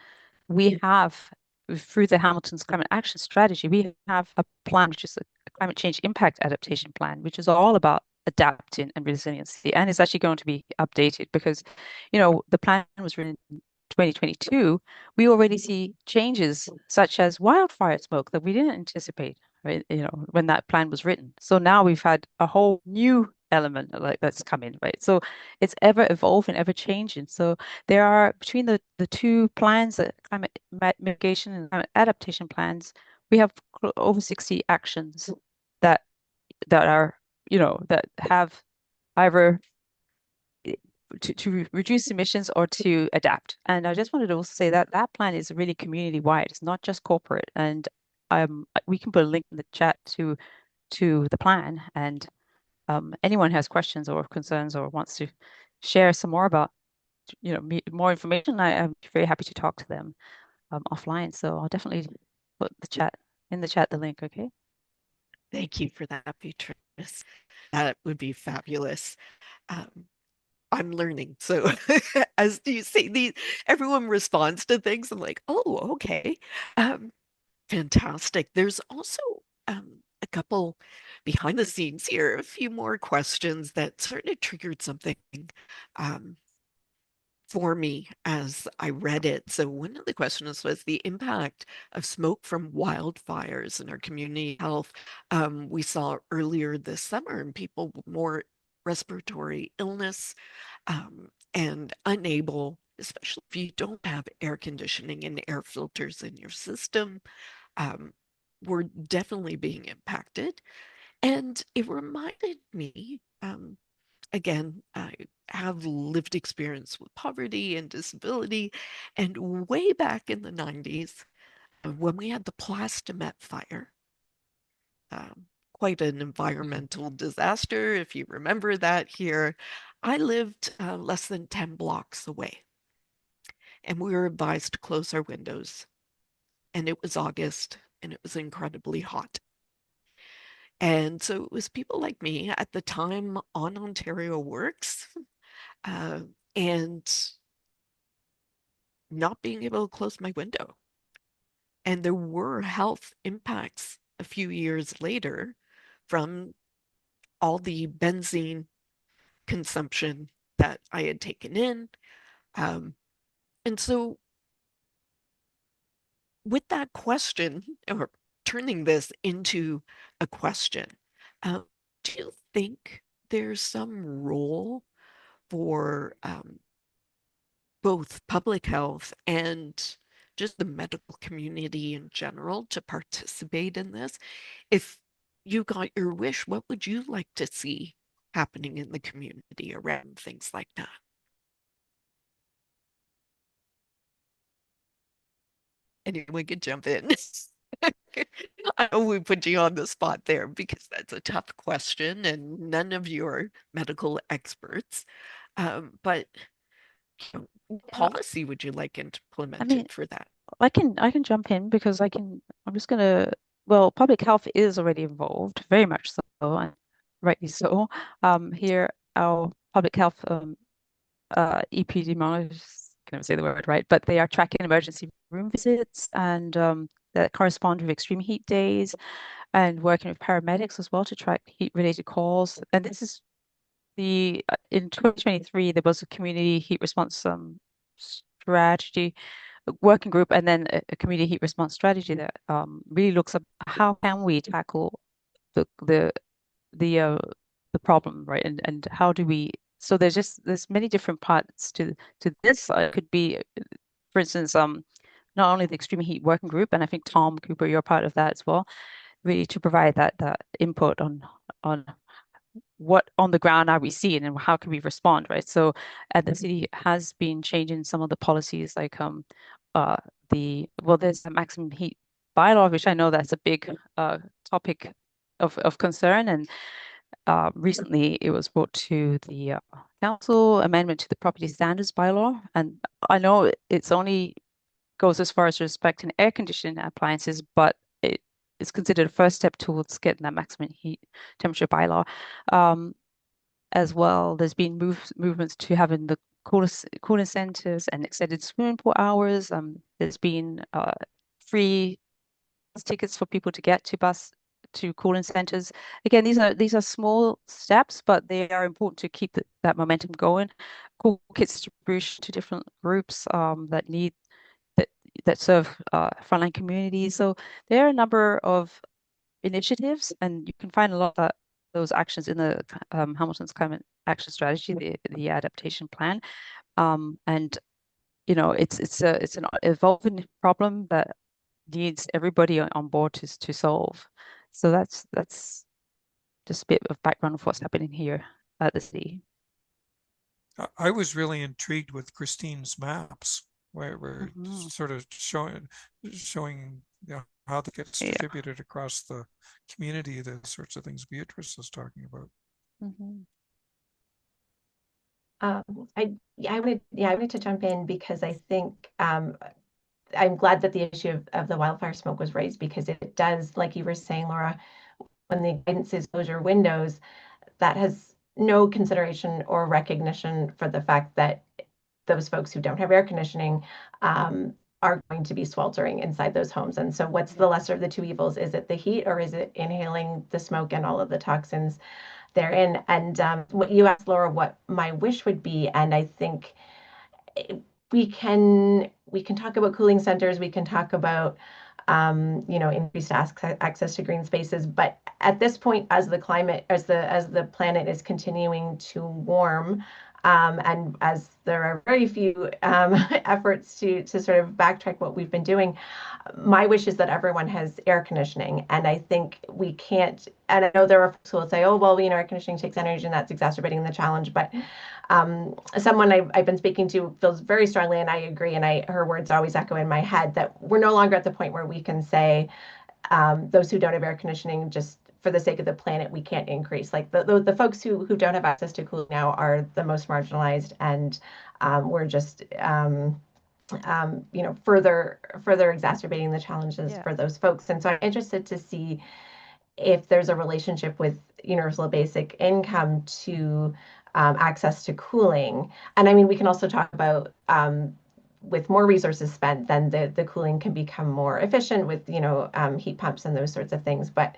Speaker 5: we have, through the Hamilton's Climate Action Strategy, we have a plan, which is a climate change impact adaptation plan, which is all about adapting and resiliency. And it's actually going to be updated because, the plan was written in 2022. We already see changes such as wildfire smoke that we didn't anticipate, right? When that plan was written. So now we've had a whole new element like that's come in, right? So it's ever evolving, ever changing. So there are, between the two plans, the climate mitigation and climate adaptation plans, we have over 60 actions that are, that have either to reduce emissions or to adapt. And I just wanted to also say that that plan is really community wide. It's not just corporate. And we can put a link in the chat to the plan. And anyone who has questions or concerns or wants to share some more about, more information, I'm very happy to talk to them offline. So I'll definitely put in the chat the link. Okay.
Speaker 1: Thank you for that, Beatrice. That would be fabulous. I'm learning. So as you say, everyone responds to things. I'm like, oh, okay. Fantastic. There's also a couple behind the scenes here, a few more questions that sort of triggered something for me as I read it. So one of the questions was the impact of smoke from wildfires in our community health. We saw earlier this summer in people with more respiratory illness and unable, especially if you don't have air conditioning and air filters in your system, we're definitely being impacted. And it reminded me, again, I have lived experience with poverty and disability. And way back in the 90s, when we had the Plastomet fire, quite an environmental disaster, if you remember that here, I lived less than 10 blocks away. And we were advised to close our windows. And it was August and it was incredibly hot. And so it was people like me at the time on Ontario Works and not being able to close my window. And there were health impacts a few years later from all the benzene consumption that I had taken in. And so, with that question, or turning this into a question, do you think there's some role for both public health and just the medical community in general to participate in this? If you got your wish, what would you like to see happening in the community around things like that? Anyone could jump in. I know we put you on the spot there because that's a tough question and none of you are medical experts. But what
Speaker 5: Yeah,
Speaker 1: policy would you like
Speaker 5: I mean,
Speaker 1: implemented for that?
Speaker 5: I can jump in because I'm just gonna, well, public health is already involved, very much so, and rightly so. Here, our public health epidemiologists, can never say the word right, but they are tracking emergency room visits and that correspond with extreme heat days, and working with paramedics as well to track heat-related calls. And this is in 2023 there was a community heat response strategy working group, and then a community heat response strategy that really looks at how can we tackle the the the uh, the problem, right? And how do we? So there's many different parts to this. It could be, for instance, not only the extreme heat working group, and I think Tom Cooper, you're part of that as well, really to provide that input on what on the ground are we seeing and how can we respond, right? So, and the city has been changing some of the policies, like there's a maximum heat bylaw, which I know that's a big topic of concern, and recently it was brought to the council amendment to the property standards bylaw, and I know it's only goes as far as respecting air conditioning appliances, but it is considered a first step towards getting that maximum heat temperature bylaw. As well, there's been movements to having the cooling centers and extended swimming pool hours. There's been free bus tickets for people to get to cooling centers. Again, these are small steps, but they are important to keep that momentum going. Cool kit distribution to different groups that need that serve frontline communities. So there are a number of initiatives, and you can find a lot of those actions in the Hamilton's Climate Action Strategy, the adaptation plan. And it's an evolving problem that needs everybody on board to solve. So that's just a bit of background of what's happening here at the city.
Speaker 4: I was really intrigued with Christine's maps, where
Speaker 5: Mhm.
Speaker 4: sort of showing how they get
Speaker 5: Yeah.
Speaker 4: distributed across the community, the sorts of things Beatrice was talking about.
Speaker 5: Mhm.
Speaker 3: I wanted to jump in because I think I'm glad that the issue of the wildfire smoke was raised, because it does, like you were saying, Laura, when the guidance is closure windows, that has no consideration or recognition for the fact that those folks who don't have air conditioning are going to be sweltering inside those homes. And so what's the lesser of the two evils? Is it the heat, or is it inhaling the smoke and all of the toxins therein? And what you asked, Laura, what my wish would be, and I think we can talk about cooling centers, we can talk about increased access to green spaces, but at this point, as the planet is continuing to warm, and as there are very few efforts to sort of backtrack what we've been doing, my wish is that everyone has air conditioning. And I think we can't, and I know there are folks who will say, oh, well, air conditioning takes energy and that's exacerbating the challenge. But someone I've been speaking to feels very strongly, and I agree, and her words always echo in my head, that we're no longer at the point where we can say those who don't have air conditioning, just for the sake of the planet, we can't increase. Like the folks who don't have access to cooling now are the most marginalized, and we're just further exacerbating the challenges
Speaker 5: Yeah.
Speaker 3: for those folks. And so I'm interested to see if there's a relationship with universal basic income to access to cooling. And I mean, we can also talk about with more resources spent, then the cooling can become more efficient with heat pumps and those sorts of things. But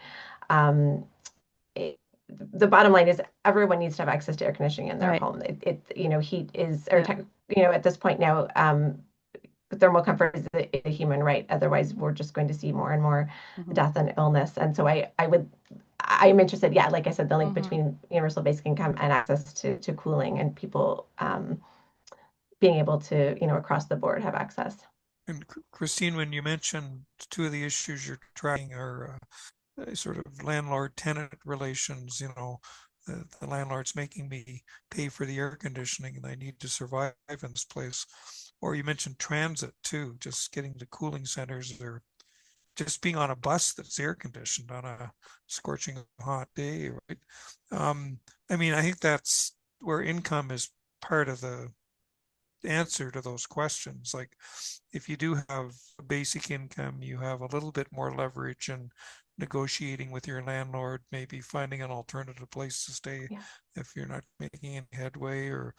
Speaker 3: the bottom line is everyone needs to have access to air conditioning in their
Speaker 5: Right.
Speaker 3: home. Heat is,
Speaker 5: Yeah.
Speaker 3: at this point now, thermal comfort is a human right. Otherwise, we're just going to see more and more
Speaker 5: Mhm.
Speaker 3: death and illness. And so I'm interested, like I said, the link
Speaker 5: Mhm.
Speaker 3: between universal basic income and access to cooling, and people being able to, across the board have access.
Speaker 4: And Christine, when you mentioned two of the issues you're tracking are sort of landlord-tenant relations, the landlord's making me pay for the air conditioning and I need to survive in this place. Or you mentioned transit too, just getting to cooling centers, or just being on a bus that's air conditioned on a scorching hot day, right? I mean, I think that's where income is part of the answer to those questions. Like, if you do have a basic income, you have a little bit more leverage in negotiating with your landlord, maybe finding an alternative place to stay if you're not making any headway. Or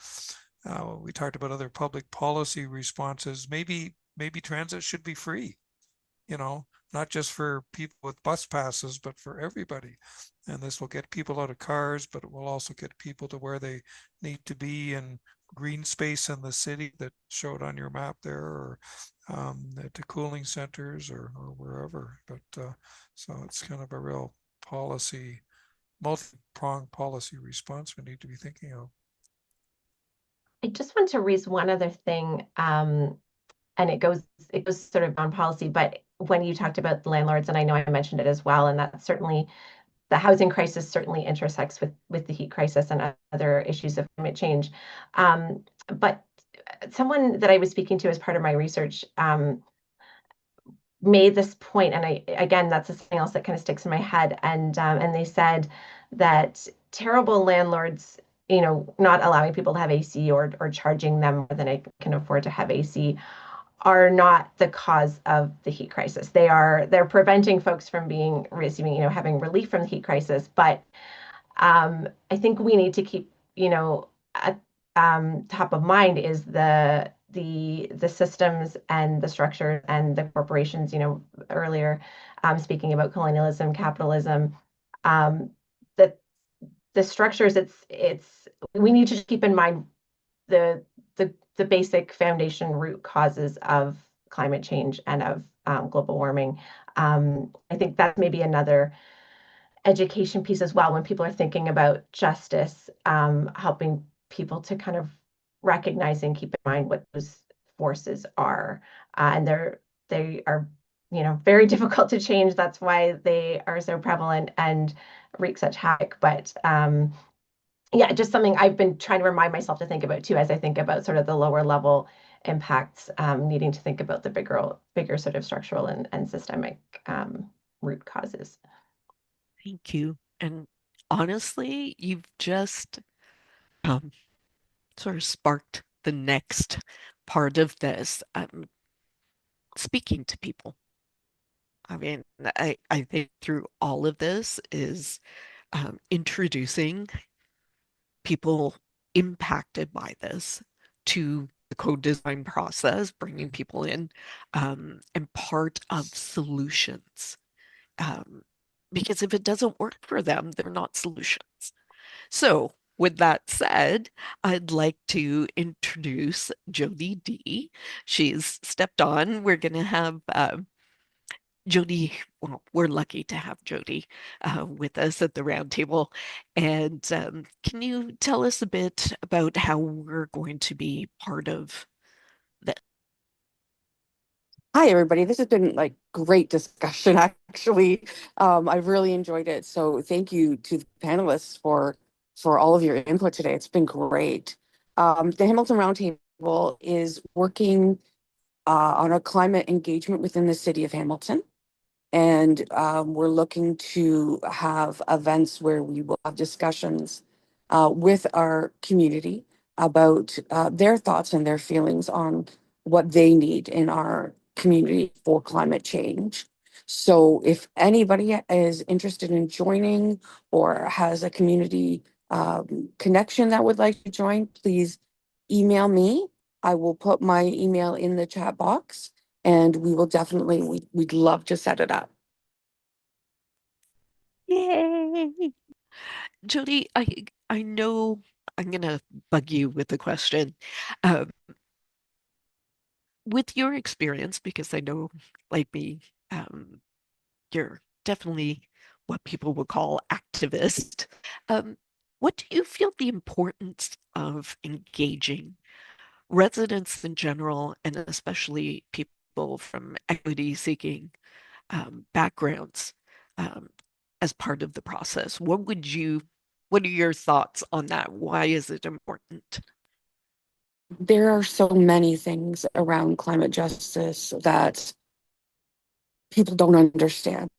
Speaker 4: we talked about other public policy responses. Maybe transit should be free, not just for people with bus passes, but for everybody. And this will get people out of cars, but it will also get people to where they need to be, in green space in the city that showed on your map there, or to cooling centers, or wherever. But so it's kind of a real policy, multi-pronged policy response we need to be thinking of.
Speaker 3: I just want to raise one other thing, and it goes sort of on policy, but when you talked about the landlords, and I know I mentioned it as well, and that's certainly, the housing crisis certainly intersects with the heat crisis and other issues of climate change. But someone that I was speaking to as part of my research made this point, and again, that's something else that kind of sticks in my head. And they said that terrible landlords, not allowing people to have AC, or charging them more than they can afford to have AC, are not the cause of the heat crisis. They're preventing folks from receiving, having relief from the heat crisis. But I think we need to keep, top of mind is the systems and the structure and the corporations, earlier speaking about colonialism, capitalism, that the structures, it's we need to keep in mind the the basic foundation root causes of climate change and of global warming. I think that's maybe another education piece as well when people are thinking about justice, helping people to kind of recognize and keep in mind what those forces are. And they are, very difficult to change. That's why they are so prevalent and wreak such havoc. But yeah, just something I've been trying to remind myself to think about too, as I think about sort of the lower level impacts, needing to think about the bigger sort of structural and systemic root causes.
Speaker 1: Thank you. And honestly, you've just um, sort of sparked the next part of this, speaking to people. I mean, I think through all of this is introducing people impacted by this to the co-design process, bringing people in, and part of solutions. Um, because if it doesn't work for them, they're not solutions. So, with that said, I'd like to introduce Jody D. She's stepped on. We're going to have Jody. Well, we're lucky to have Jody with us at the roundtable. And can you tell us a bit about how we're going to be part of this?
Speaker 7: Hi, everybody. This has been like great discussion, actually. I've really enjoyed it. So thank you to the panelists for all of your input today. It's been great. The Hamilton Roundtable is working on a climate engagement within the city of Hamilton. And we're looking to have events where we will have discussions with our community about their thoughts and their feelings on what they need in our community for climate change. So if anybody is interested in joining or has a community connection that would like to join, please email me. I will put my email in the chat box and we will definitely, we'd love to set it up.
Speaker 1: Yay! Jody, I know I'm gonna bug you with the question. Um, with your experience, because I know, like me, you're definitely what people would call activist. Um, what do you feel the importance of engaging residents in general, and especially people from equity-seeking backgrounds, um, as part of the process? What are your thoughts on that? Why is it important?
Speaker 7: There are so many things around climate justice that people don't understand.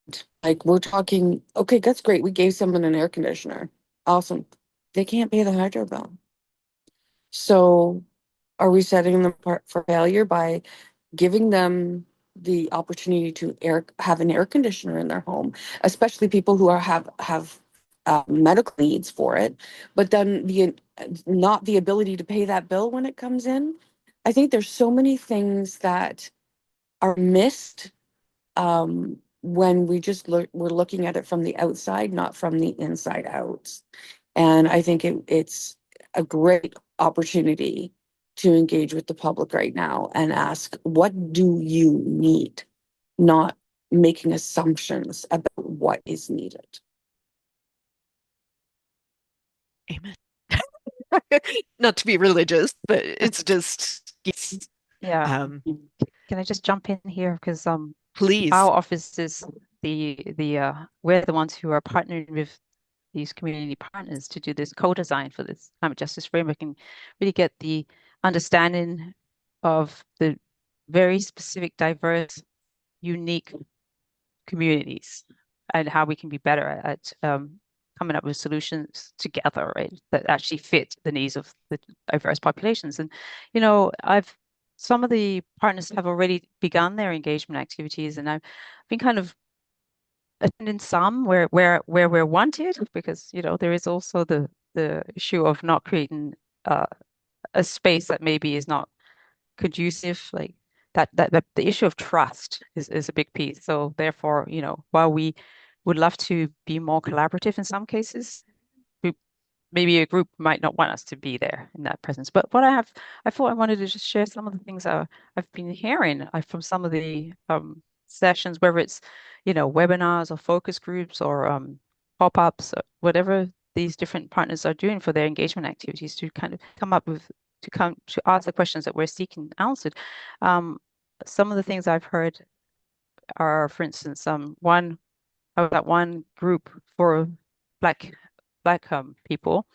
Speaker 7: Like we're talking, okay, that's great. We gave someone an air conditioner. Awesome. They can't pay the hydro bill. So are we setting them apart for failure by giving them the opportunity to have an air conditioner in their home, especially people who have medical needs for it, but then not the ability to pay that bill when it comes in? I think there's so many things that are missed when we're looking at it from the outside, not from the inside out. And I think it's a great opportunity to engage with the public right now and ask, what do you need? Not making assumptions about what is needed.
Speaker 1: Amen. Not to be religious, but it's just, yes.
Speaker 5: Yeah.
Speaker 1: Um,
Speaker 5: Can I just jump in here? Because
Speaker 1: please.
Speaker 5: our office is we're the ones who are partnering with these community partners to do this co-design for this climate justice framework and really get the understanding of the very specific, diverse, unique communities and how we can be better at coming up with solutions together, right, that actually fit the needs of the diverse populations. And, some of the partners have already begun their engagement activities, and I've been kind of attending some where we're wanted, because there is also the issue of not creating a space that maybe is not conducive, like that the issue of trust is a big piece. So therefore, while we would love to be more collaborative in some cases, maybe a group might not want us to be there in that presence. But I thought I wanted to just share some of the things I've been hearing from some of the sessions, whether it's, webinars or focus groups or pop-ups, whatever these different partners are doing for their engagement activities to kind of come to ask the questions that we're seeking answered. Some of the things I've heard are, for instance, that one group for Black people,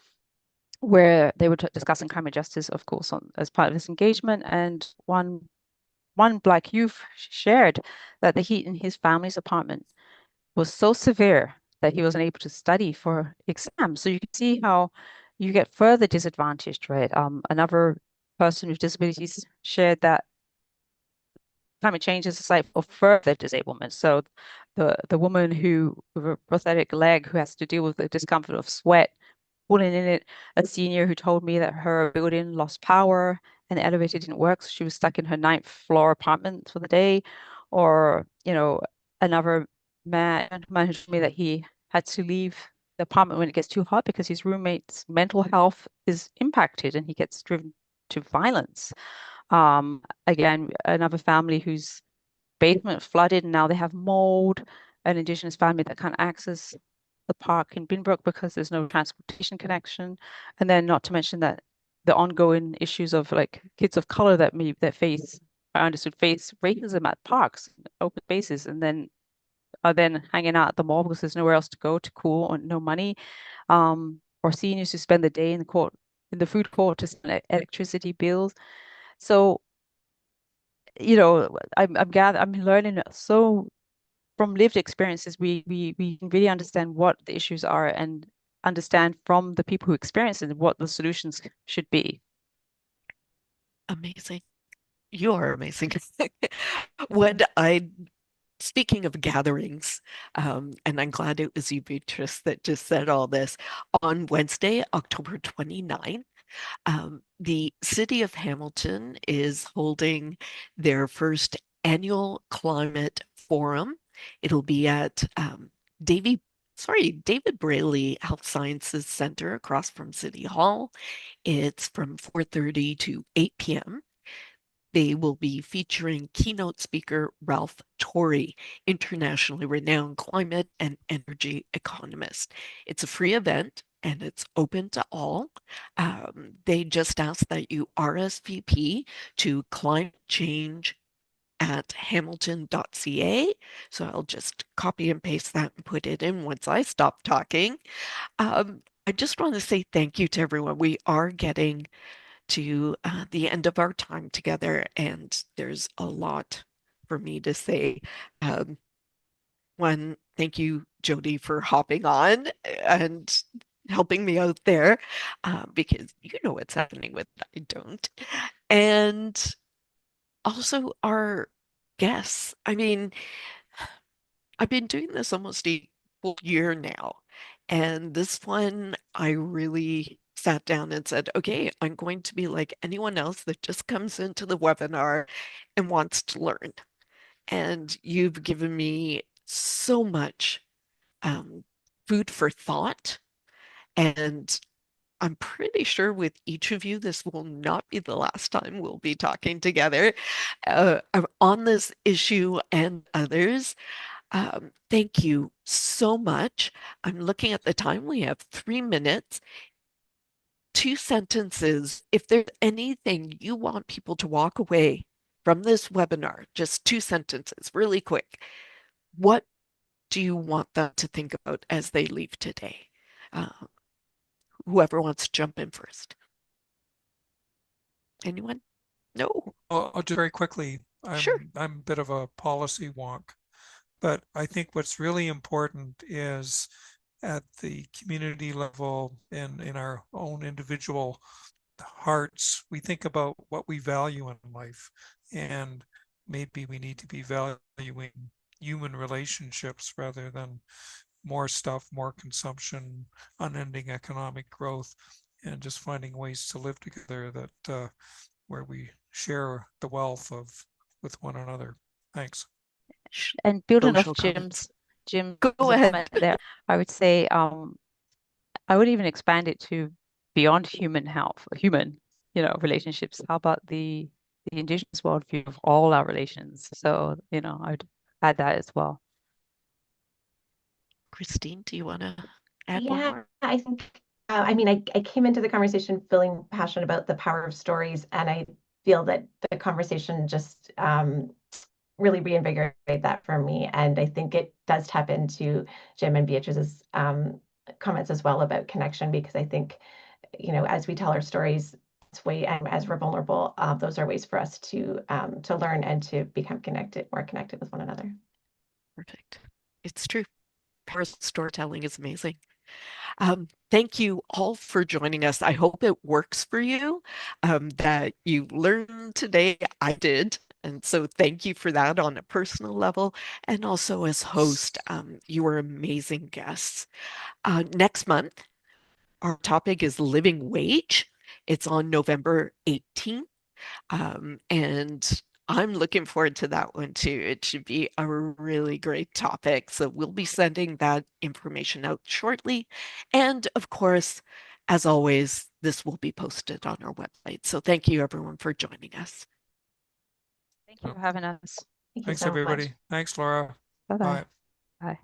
Speaker 5: where they were discussing climate justice, of course, as part of this engagement. And one Black youth shared that the heat in his family's apartment was so severe that he wasn't able to study for exams. So you can see how you get further disadvantaged, right? Another person with disabilities shared that climate change is a site of further disablement. So the woman with a prosthetic leg who has to deal with the discomfort of sweat, pulling in it, a senior who told me that her building lost power and the elevator didn't work, so she was stuck in her 9th floor apartment for the day. Or, another man who told me that he had to leave the apartment when it gets too hot because his roommate's mental health is impacted and he gets driven to violence. Again, another family whose basement flooded and now they have mold, an Indigenous family that can't access the park in Binbrook because there's no transportation connection. And then not to mention that the ongoing issues of like kids of color that I understood face racism at parks, open spaces, and then are then hanging out at the mall because there's nowhere else to go to cool or no money. Or seniors who spend the day in the food court to spend electricity bills. So, I'm learning so from lived experiences, we really understand what the issues are and understand from the people who experience it what the solutions should be.
Speaker 1: Amazing. You are amazing. Speaking of gatherings, and I'm glad it was you, Beatrice, that just said all this. On Wednesday, October 29th, the City of Hamilton is holding their first annual climate forum. It'll be at David Braley Health Sciences Center across from City Hall. It's from 4:30 to 8 p.m. They will be featuring keynote speaker Ralph Torrey, internationally renowned climate and energy economist. It's a free event and it's open to all. They just ask that you RSVP to climate change at hamilton.ca. So I'll just copy and paste that and put it in once I stop talking. I just want to say thank you to everyone. We are getting to the end of our time together, and there's a lot for me to say. One, thank you, Jody, for hopping on and helping me out there, because you know what's happening with it, I don't. And also our guests. I mean, I've been doing this almost a full year now. And this one, I really sat down and said, okay, I'm going to be like anyone else that just comes into the webinar and wants to learn. And you've given me so much food for thought. And I'm pretty sure with each of you, this will not be the last time we'll be talking together on this issue and others. Thank you so much. I'm looking at the time. We have 3 minutes. 2 sentences. If there's anything you want people to walk away from this webinar, just 2 sentences, really quick. What do you want them to think about as they leave today? Whoever wants to jump in first. Anyone? No.
Speaker 4: I'll just very quickly.
Speaker 1: Sure.
Speaker 4: I'm a bit of a policy wonk, but I think what's really important is at the community level and in our own individual hearts, we think about what we value in life, and maybe we need to be valuing human relationships rather than more stuff, more consumption, unending economic growth. and just finding ways to live together that where we share the wealth of with one another. Thanks.
Speaker 5: And building off
Speaker 1: Social comments.
Speaker 5: Jim's
Speaker 1: Go
Speaker 5: comment
Speaker 1: ahead.
Speaker 5: there, I would say I would even expand it to beyond human health, human, relationships. How about the Indigenous worldview of all our relations? So, I'd add that as well.
Speaker 1: Christine, do you want to add one
Speaker 3: Yeah,
Speaker 1: more?
Speaker 3: I think, I mean, I came into the conversation feeling passionate about the power of stories, and I feel that the conversation just really reinvigorated that for me. And I think it does tap into Jim and Beatrice's comments as well about connection, because I think, as we tell our stories, it's way, as we're vulnerable, those are ways for us to learn and to become more connected with one another.
Speaker 1: Perfect. It's true. Power of storytelling is amazing. Thank you all for joining us. I hope it works for you, that you learned today. I did. And so thank you for that on a personal level. And also as host, you were amazing guests. Next month, our topic is living wage. It's on November 18th. And I'm looking forward to that one too. It should be a really great topic. So we'll be sending that information out shortly. And of course, as always, this will be posted on our website. So thank you everyone for joining us.
Speaker 5: Thank you for having us.
Speaker 3: Thank you
Speaker 4: Thanks,
Speaker 3: so much.
Speaker 4: everybody. Thanks, Laura.
Speaker 5: Bye-bye.
Speaker 4: Bye.
Speaker 5: Bye.